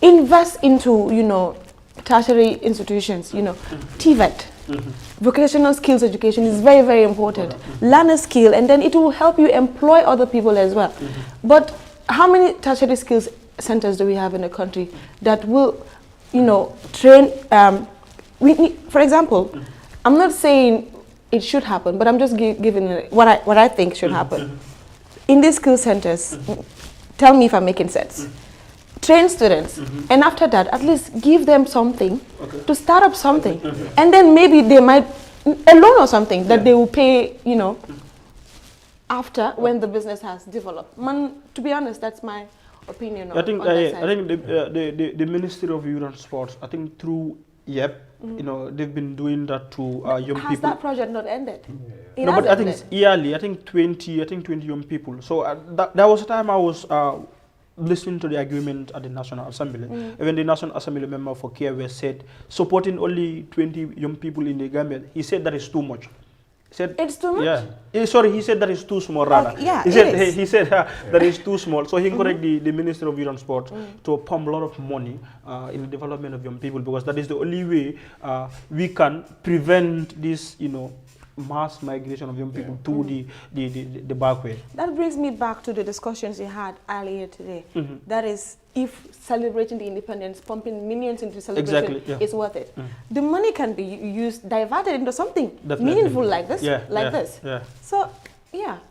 Invest into, tertiary institutions, TVET, vocational skills education is very, very important. Learn a skill and then it will help you employ other people as well. But how many tertiary skills centers do we have in the country that will, train, for example, I'm not saying it should happen, but I'm just giving what I think should happen. In these skill centers, tell me if I'm making sense. Train students, and after that, at least give them something to start up something. And then maybe they might, a loan or something that they will pay, after when the business has developed. To be honest, that's my opinion I think the Ministry of Youth and Sports, I think through they've been doing that to young people. Has that project not ended? No, but I think it's yearly. I think 20 young people. So there was a time I was listening to the agreement at the National Assembly. Even the National Assembly member for Kiawe said supporting only 20 young people in the Gambia. He said that is too much. said it's too much. Yeah, sorry, he said that is too small. Rather, yeah, he said that is too small. So he encouraged the Minister of Youth and Sport to pump a lot of money in the development of young people, because that is the only way we can prevent this, mass migration of young people to the back way. That brings me back to the discussions you had earlier today. That is, if celebrating the independence, pumping millions into celebration is worth it. The money can be used, diverted into something meaningful like this. So,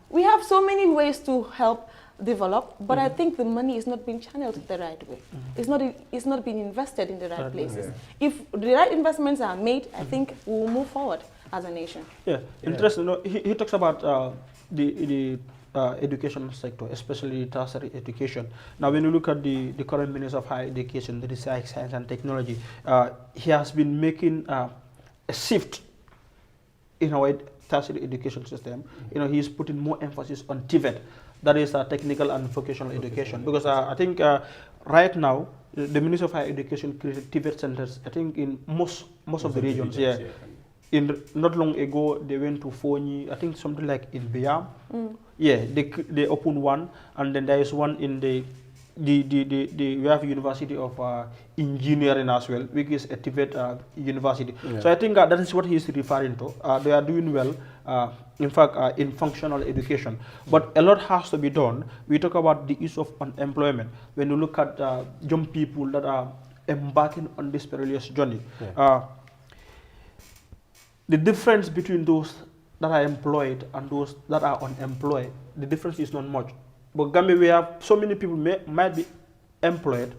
we have so many ways to help develop, but I think the money is not being channeled the right way. It's not being invested in the right places. If the right investments are made, I think we will move forward as a nation. Interesting. He talks about the education sector, especially tertiary education. Now, when you look at the current Minister of Higher Education, that is Science and Technology, he has been making a shift in our tertiary education system. He's putting more emphasis on TFN, that is technical and vocational education, because I think right now the Minister of Higher Education created TFN centers, I think in most of the regions. Not long ago, they went to Fonyi, I think something like in Biam. They opened one, and then there is one in we have University of Engineering as well, which is a Tibet university. So I think that is what he is referring to. They are doing well, in fact, in functional education. But a lot has to be done. We talk about the issue of unemployment. When you look at young people that are embarking on this perilous journey, the difference between those that are employed and those that are unemployed, the difference is not much. But Gambia, we have so many people might be employed,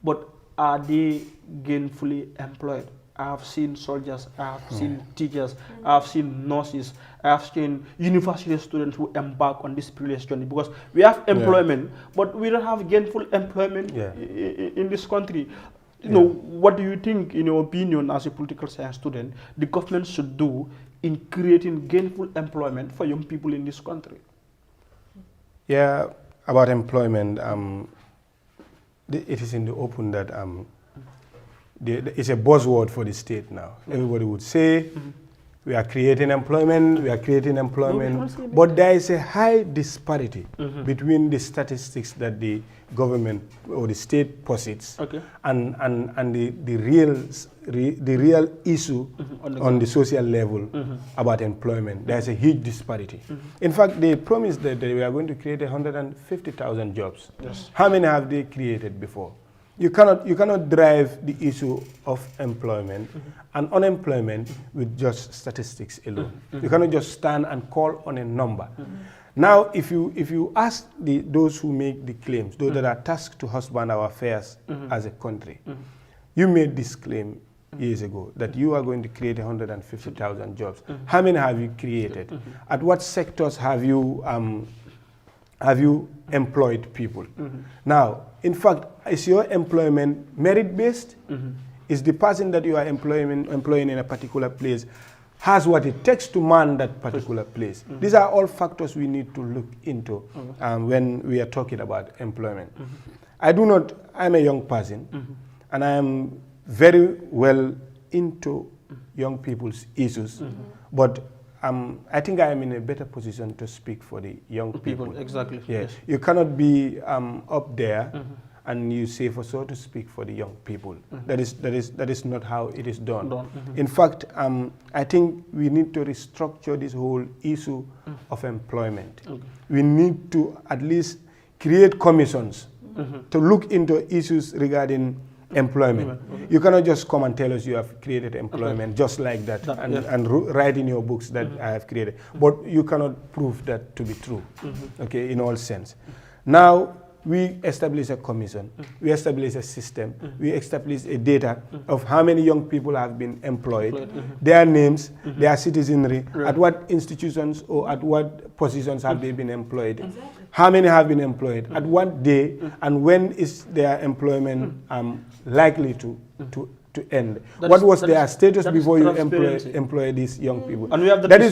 but are they gainfully employed? I have seen soldiers, I have seen teachers, I have seen nurses, I have seen university students who embark on this perilous journey, because we have employment, but we don't have gainful employment in this country. What do you think, in your opinion, as a political science student, the government should do in creating gainful employment for young people in this country? Yeah, about employment, it is in the open that it's a buzzword for the state now. Everybody would say, we are creating employment, but there is a high disparity between the statistics that the government or the state posits and the real issue on the social level about employment. There's a huge disparity. In fact, they promised that they were going to create 150,000 jobs. How many have they created before? You cannot drive the issue of employment and unemployment with just statistics alone. You cannot just stand and call on a number. Now, if you ask those who make the claims, those that are tasked to husband our affairs as a country, you made this claim years ago that you are going to create 150,000 jobs. How many have you created? At what sectors have you employed people? Now, in fact, is your employment merit-based? Is the person that you are employing in a particular place has what it takes to man that particular place? These are all factors we need to look into when we are talking about employment. I'm a young person, and I am very well into young people's issues, but I think I am in a better position to speak for the young people. Exactly. Yes. You cannot be up there and you say for so to speak for the young people. That is not how it is done. In fact, I think we need to restructure this whole issue of employment. We need to at least create commissions to look into issues regarding employment. You cannot just come and tell us you have created employment just like that and write in your books that I have created. But you cannot prove that to be true, in all sense. Now, we establish a commission, we establish a system, we establish a data of how many young people have been employed, their names, their citizenry, at what institutions or at what positions have they been employed, how many have been employed, at what day, and when is their employment likely to end. What was their status before you employ these young people? And we have that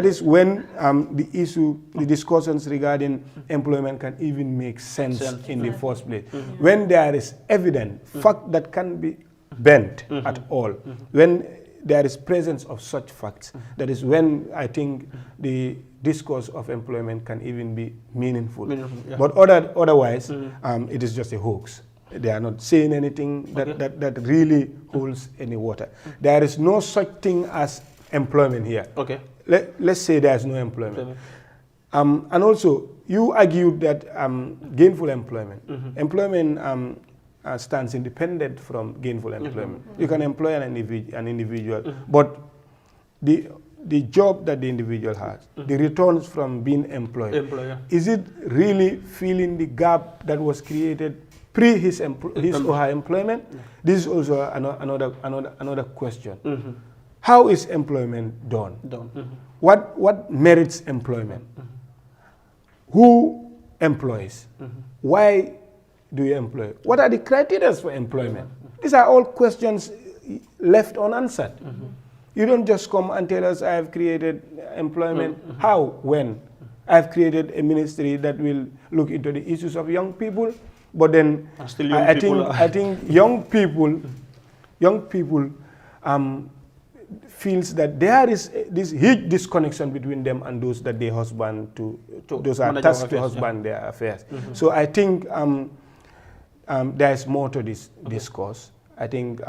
is when the discussions regarding employment can even make sense in the first place. When there is evident fact that can be bent at all, when there is presence of such facts, that is when I think the discourse of employment can even be meaningful. But otherwise, it is just a hoax. They are not saying anything that really holds any water. There is no such thing as employment here. Let's say there is no employment. And also, you argued that gainful employment, employment stands independent from gainful employment. You can employ an individual, but the job that the individual has, the returns from being employed, is it really filling the gap that was created pre his or her employment? This is also another question. How is employment done? What merits employment? Who employs? Why do you employ? What are the criteria for employment? These are all questions left unanswered. You don't just come and tell us, I have created employment. How? When? I have created a ministry that will look into the issues of young people, but then I think young people feels that there is this huge disconnection between them and those that they husband those are tasked to husband their affairs. So I think there is more to this discourse. I think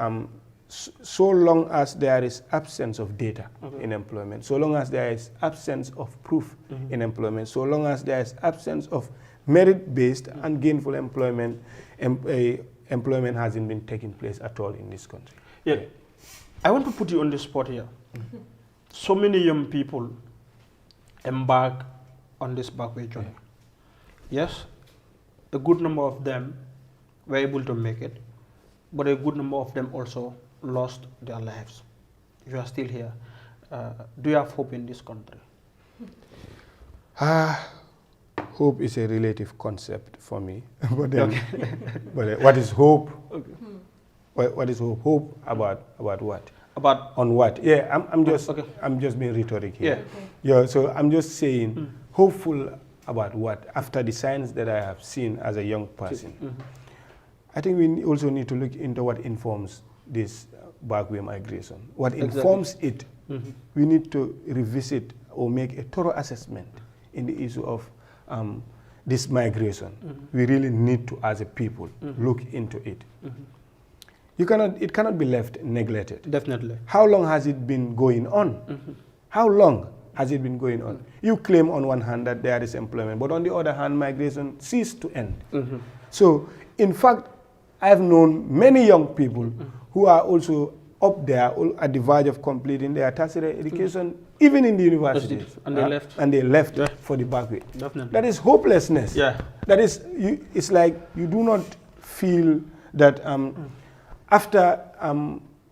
so long as there is absence of data in employment, so long as there is absence of proof in employment, so long as there is absence of merit-based and gainful employment, employment hasn't been taking place at all in this country. I want to put you on the spot here. So many young people embark on this backway journey. Yes, a good number of them were able to make it, but a good number of them also lost their lives. You are still here. Do you have hope in this country? Hope is a relative concept for me. But then, but what is hope? What is hope? Hope about what? On what? Yeah, I'm just being rhetoric here. Yeah, so I'm just saying, hopeful about what? After the signs that I have seen as a young person, I think we also need to look into what informs this backway migration. What informs it? We need to revisit or make a thorough assessment in the issue of this migration. We really need to, as a people, look into it. It cannot be left neglected. Definitely. How long has it been going on? How long has it been going on? You claim on one hand that there is employment, but on the other hand, migration ceased to end. So, in fact, I have known many young people who are also up there at the verge of completing their tertiary education, even in the universities. And they left. And they left for the backway. Definitely. That is hopelessness. That is, it's like you do not feel that after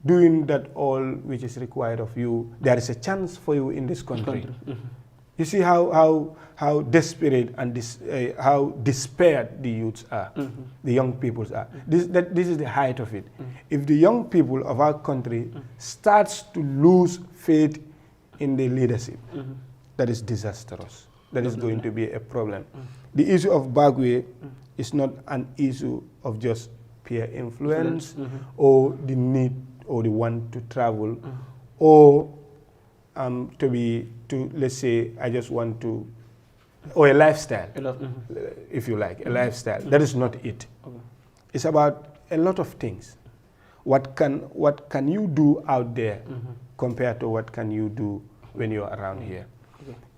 doing that all which is required of you, there is a chance for you in this country. You see how desperate and how despaired the youths are, the young people are. This is the height of it. If the young people of our country starts to lose faith in the leadership, that is disastrous. That is going to be a problem. The issue of backway is not an issue of just peer influence or the need or the want to travel or let's say I just want to, or a lifestyle, if you like, a lifestyle. That is not it. It's about a lot of things. What can you do out there compared to what can you do when you're around here?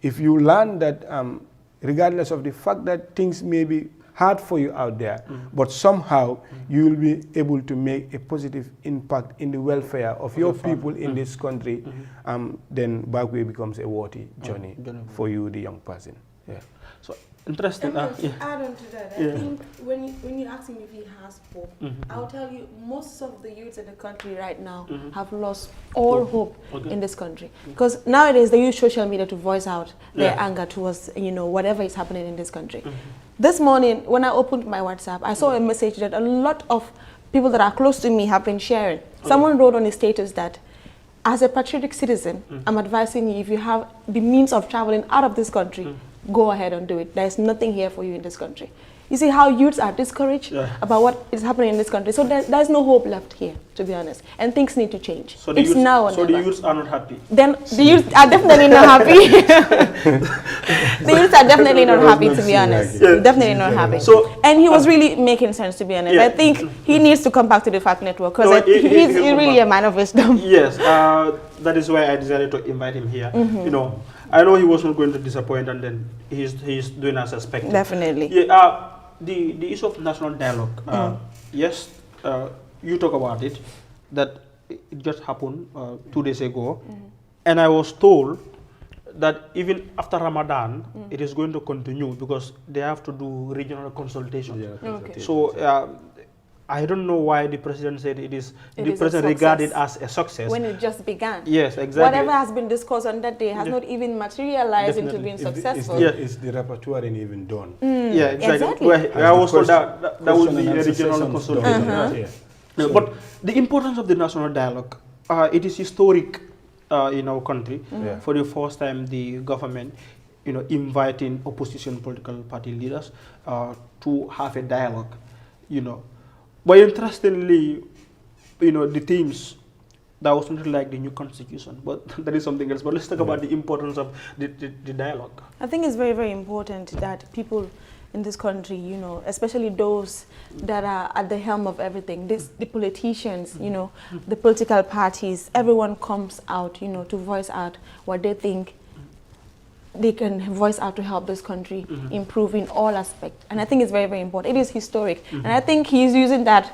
If you learn that regardless of the fact that things may be hard for you out there, but somehow you will be able to make a positive impact in the welfare of your people in this country, then backway becomes a worthy journey for you, the young person. So interesting. To add on to that, I think when you ask him if he has hope, I'll tell you most of the youths in the country right now have lost all hope in this country, because nowadays they use social media to voice out their anger towards whatever is happening in this country. This morning when I opened my WhatsApp, I saw a message that a lot of people that are close to me have been sharing. Someone wrote on his status that, as a patriotic citizen, I'm advising you, if you have the means of traveling out of this country, go ahead and do it. There's nothing here for you in this country. You see how youths are discouraged about what is happening in this country. So there's no hope left here, to be honest. And things need to change. So the it's youths, now or so never. the youths are not happy? Then the youths are definitely not happy. The youths are definitely not happy, to be honest. Definitely not happy. So, and he was really making sense, to be honest. I think he needs to come back to the Fact Network because he's really a man of wisdom. Yes, that is why I decided to invite him here. You know, I know he was not going to disappoint, and then he's doing as expected. Definitely. Yeah. The issue of national dialogue. Yes, you talk about it. That it just happened 2 days ago, and I was told that even after Ramadan, it is going to continue because they have to do regional consultation. So I don't know why the president said the president regarded as a success. When it just began. Yes, exactly. Whatever has been discussed on that day has not even materialized into being successful. Is the repertoire even done? Yeah, exactly. I was told that would be a regional consultation. But the importance of the national dialogue, it is historic in our country. For the first time, the government, inviting opposition political party leaders to have a dialogue, But interestingly, the themes, that was not like the new constitution, but that is something else. But let's talk about the importance of the dialogue. I think it's very, very important that people in this country, especially those that are at the helm of everything, the politicians, the political parties, everyone comes out, to voice out what they think they can voice out to help this country improve in all aspects. And I think it's very, very important. It is historic. And I think he's using that,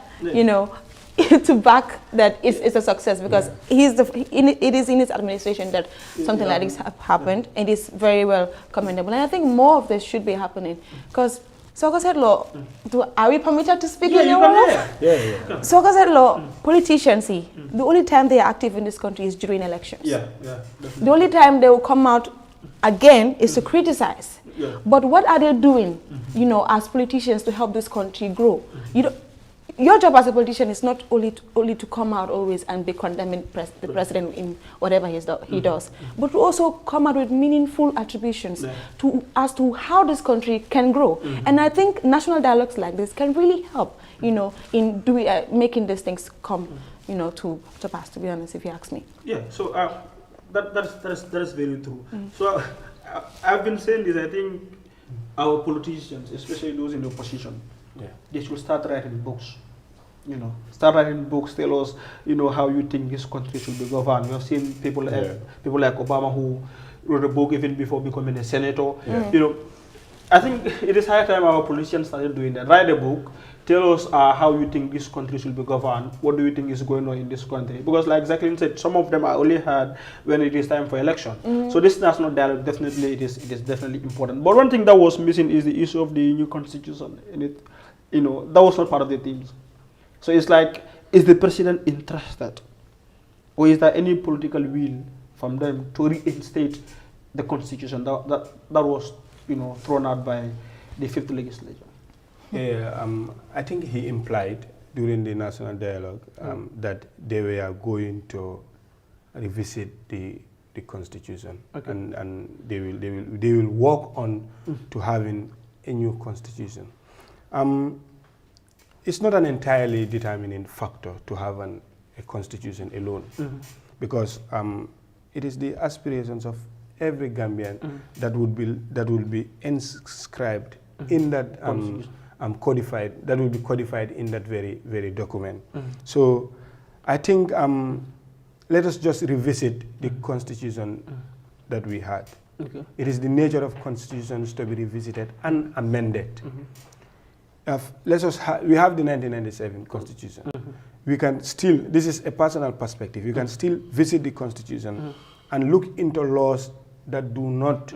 to back that it's a success because it is in his administration that something like this happened. It is very well commendable. And I think more of this should be happening because Soccer said law, are we permitted to speak in your Yeah. Soccer said law, politicians, the only time they are active in this country is during elections. The only time they will come out again is to criticize. But what are they doing, as politicians to help this country grow? Your job as a politician is not only to come out always and be condemning the president in whatever he does, but to also come out with meaningful attributions as to how this country can grow. And I think national dialogues like this can really help, in making these things come, to pass, to be honest, if you ask me. Yeah, so that is very true. So I've been saying this, I think our politicians, especially those in the opposition, they should start writing books. Start writing books, tell us, how you think this country should be governed. We have seen people like Obama who wrote a book even before becoming a senator. I think it is high time our politicians started doing that. Write a book, tell us how you think this country should be governed. What do you think is going on in this country? Because like Jacqueline said, some of them are only heard when it is time for election. So this national dialogue, definitely, it is definitely important. But one thing that was missing is the issue of the new constitution. And that was not part of the themes. So it's like, is the president interested? Or is there any political will from them to reinstate the constitution that was, thrown out by the 5th legislature? Yeah, I think he implied during the national dialogue that they were going to revisit the constitution, and they will work on to having a new constitution. It's not an entirely determining factor to have a constitution alone, because it is the aspirations of every Gambian that will be inscribed in that codified. That will be codified in that very document. So I think let us just revisit the constitution that we had. It is the nature of constitutions to be revisited and amended. We have the 1997 constitution. We can still, this is a personal perspective, you can still visit the constitution and look into laws that do not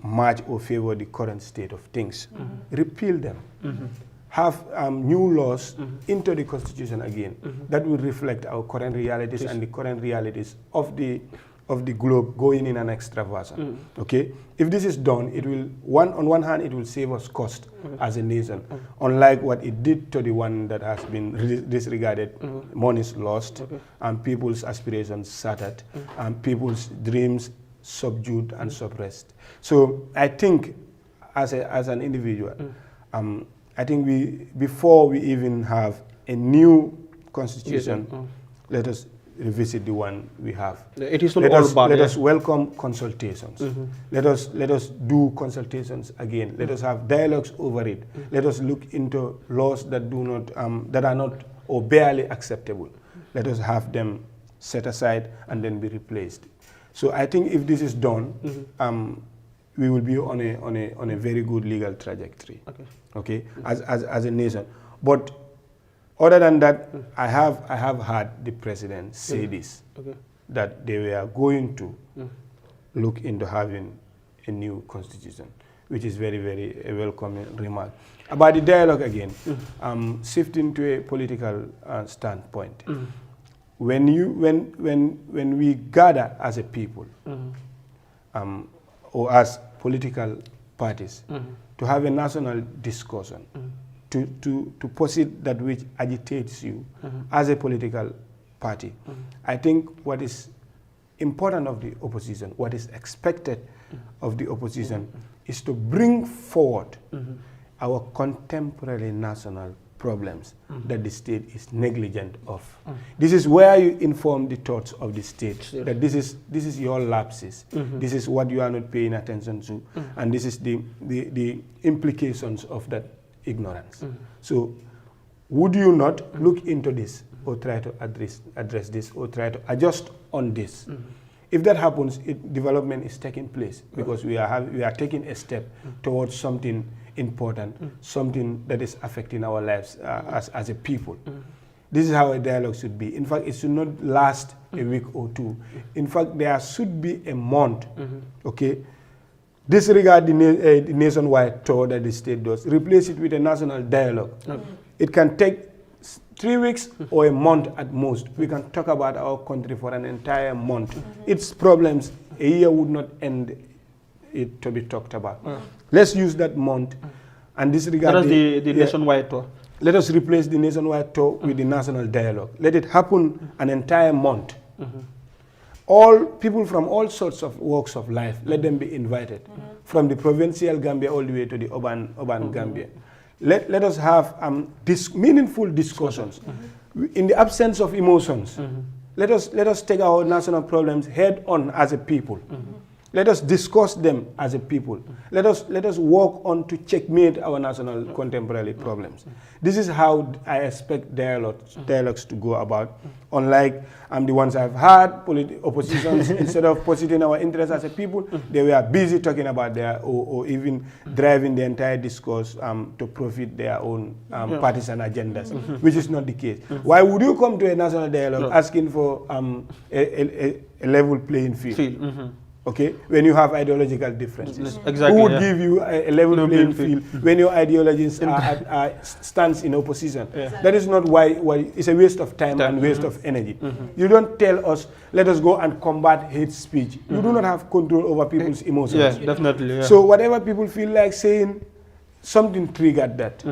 match or favor the current state of things. Repeal them. Have new laws into the constitution again that will reflect our current realities and the current realities of the globe going in an extra version. Okay? If this is done, it will, on one hand, it will save us cost as a nation, unlike what it did to the one that has been disregarded. Monies lost, and people's aspirations shattered, and people's dreams subdued and suppressed. So I think, as an individual, I think before we even have a new constitution, let us revisit the one we have. It is not all bad. Let us welcome consultations. Let us do consultations again. Let us have dialogues over it. Let us look into laws that do not that are not or barely acceptable. Let us have them set aside and then be replaced. So I think if this is done, we will be on a very good legal trajectory. Okay, as a nation. But other than that, I have heard the president say this, that they were going to look into having a new constitution, which is very, very a welcome remark. About the dialogue again, shifting to a political standpoint. When we gather as a people, or as political parties, to have a national discussion, to posit that which agitates you as a political party. I think what is important of the opposition, what is expected of the opposition, is to bring forward our contemporary national problems that the state is negligent of. This is where you inform the thoughts of the state that this is your lapses, this is what you are not paying attention to, and this is the implications of that ignorance. So would you not look into this or try to address this or try to adjust on this? If that happens, development is taking place because we are taking a step towards something important, something that is affecting our lives as a people. This is how a dialogue should be. In fact, it should not last a week or two. In fact, there should be a month, okay? Disregard the nationwide tour that the state does. Replace it with a national dialogue. It can take 3 weeks or a month at most. We can talk about our country for an entire month. Its problems, a year would not end it to be talked about. Let's use that month and disregard the nationwide tour. Let us replace the nationwide tour with the national dialogue. Let it happen an entire month. All people from all sorts of walks of life, let them be invited, from the provincial Gambia all the way to the urban Gambia. Let us have meaningful discussions in the absence of emotions. Let us take our national problems head on as a people. Let us discuss them as a people. Let us work on to checkmate our national contemporary problems. This is how I expect dialogues to go about. Unlike the ones I've had, oppositions, instead of positing our interests as a people, they were busy talking about their, or even driving the entire discourse to profit their own partisan agendas, which is not the case. Why would you come to a national dialogue asking for a level playing field? Okay, when you have ideological differences. Exactly, who would give you a level playing field when your ideologies stands in opposition? That is not why it's a waste of time and waste of energy. You don't tell us, let us go and combat hate speech. You do not have control over people's emotions. Yes, definitely. So whatever people feel like saying, something triggered that.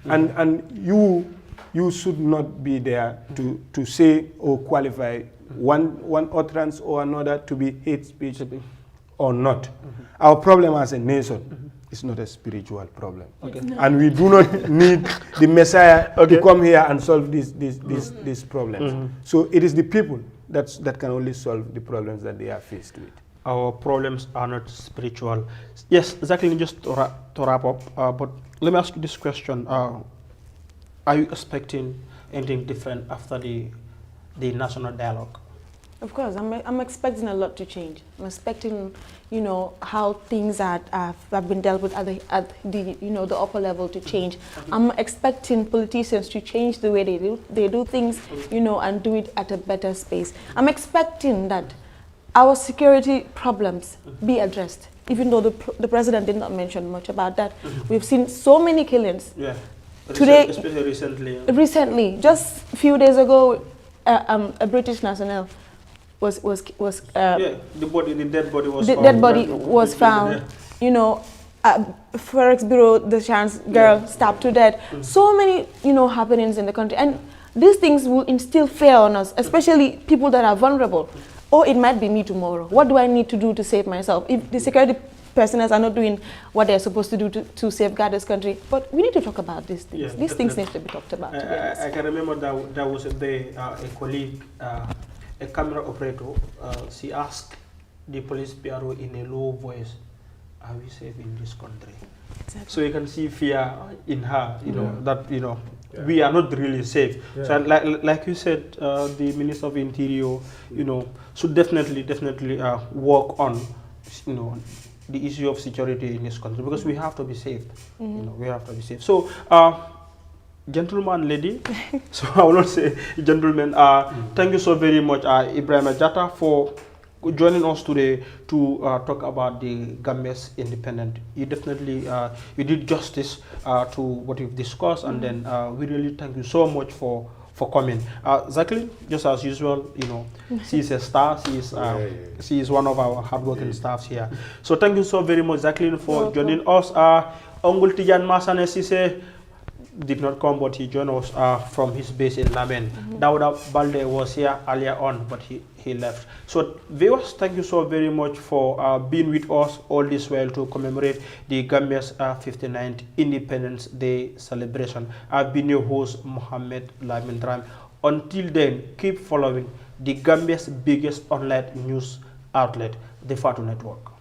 And you should not be there to say or qualify one utterance or another to be hate speech or not. Our problem as a nation is not a spiritual problem. And we do not need the Messiah to come here and solve these problems. So it is the people that can only solve the problems that they are faced with. Our problems are not spiritual. Yes, exactly, just to wrap up, but let me ask you this question. Are you expecting anything different after the national dialogue? Of course, I'm expecting a lot to change. I'm expecting, how things have been dealt with at the upper level to change. I'm expecting politicians to change the way they do things, and do it at a better space. I'm expecting that our security problems be addressed, even though the president did not mention much about that. We've seen so many killings. Yeah. Today, especially recently. Recently, just a few days ago, a British national was the dead body was the found. Dead body was found. Forex Bureau, the chance girl stabbed to death. So many happenings in the country, and these things will instill fear on us, especially people that are vulnerable. Or it might be me tomorrow. What do I need to do to save myself? If the security personnel are not doing what they're supposed to do to safeguard this country. But we need to talk about these things. Yeah, these things need to be talked about. I can remember that there was a day a colleague, a camera operator, she asked the police PRO in a low voice, "Are we safe in this country?" Exactly. So you can see fear in her, that we are not really safe. Yeah. So like you said, the Minister of Interior, should definitely work on, the issue of security in this country, because we have to be safe. We have to be safe. So, gentleman, lady, so I will not say gentlemen. Thank you so very much, Ibrahim Jatta, for joining us today to talk about the Gambia's independence. You definitely you did justice to what we've discussed, and then we really thank you so much for coming. Jacqueline, just as usual, she's a star. She is one of our hardworking staffs here. So thank you so very much, Jacqueline, for joining us. Ongul Tijan Masane Sise did not come, but he joined us from his base in Lamen. Dauda Balde was here earlier on, but he left. So viewers, thank you so very much for being with us all this while to commemorate the Gambia's 59th Independence Day celebration. I've been your host, Mohammed Lamin Dram. Until then, keep following the Gambia's biggest online news outlet, the Fatu Network.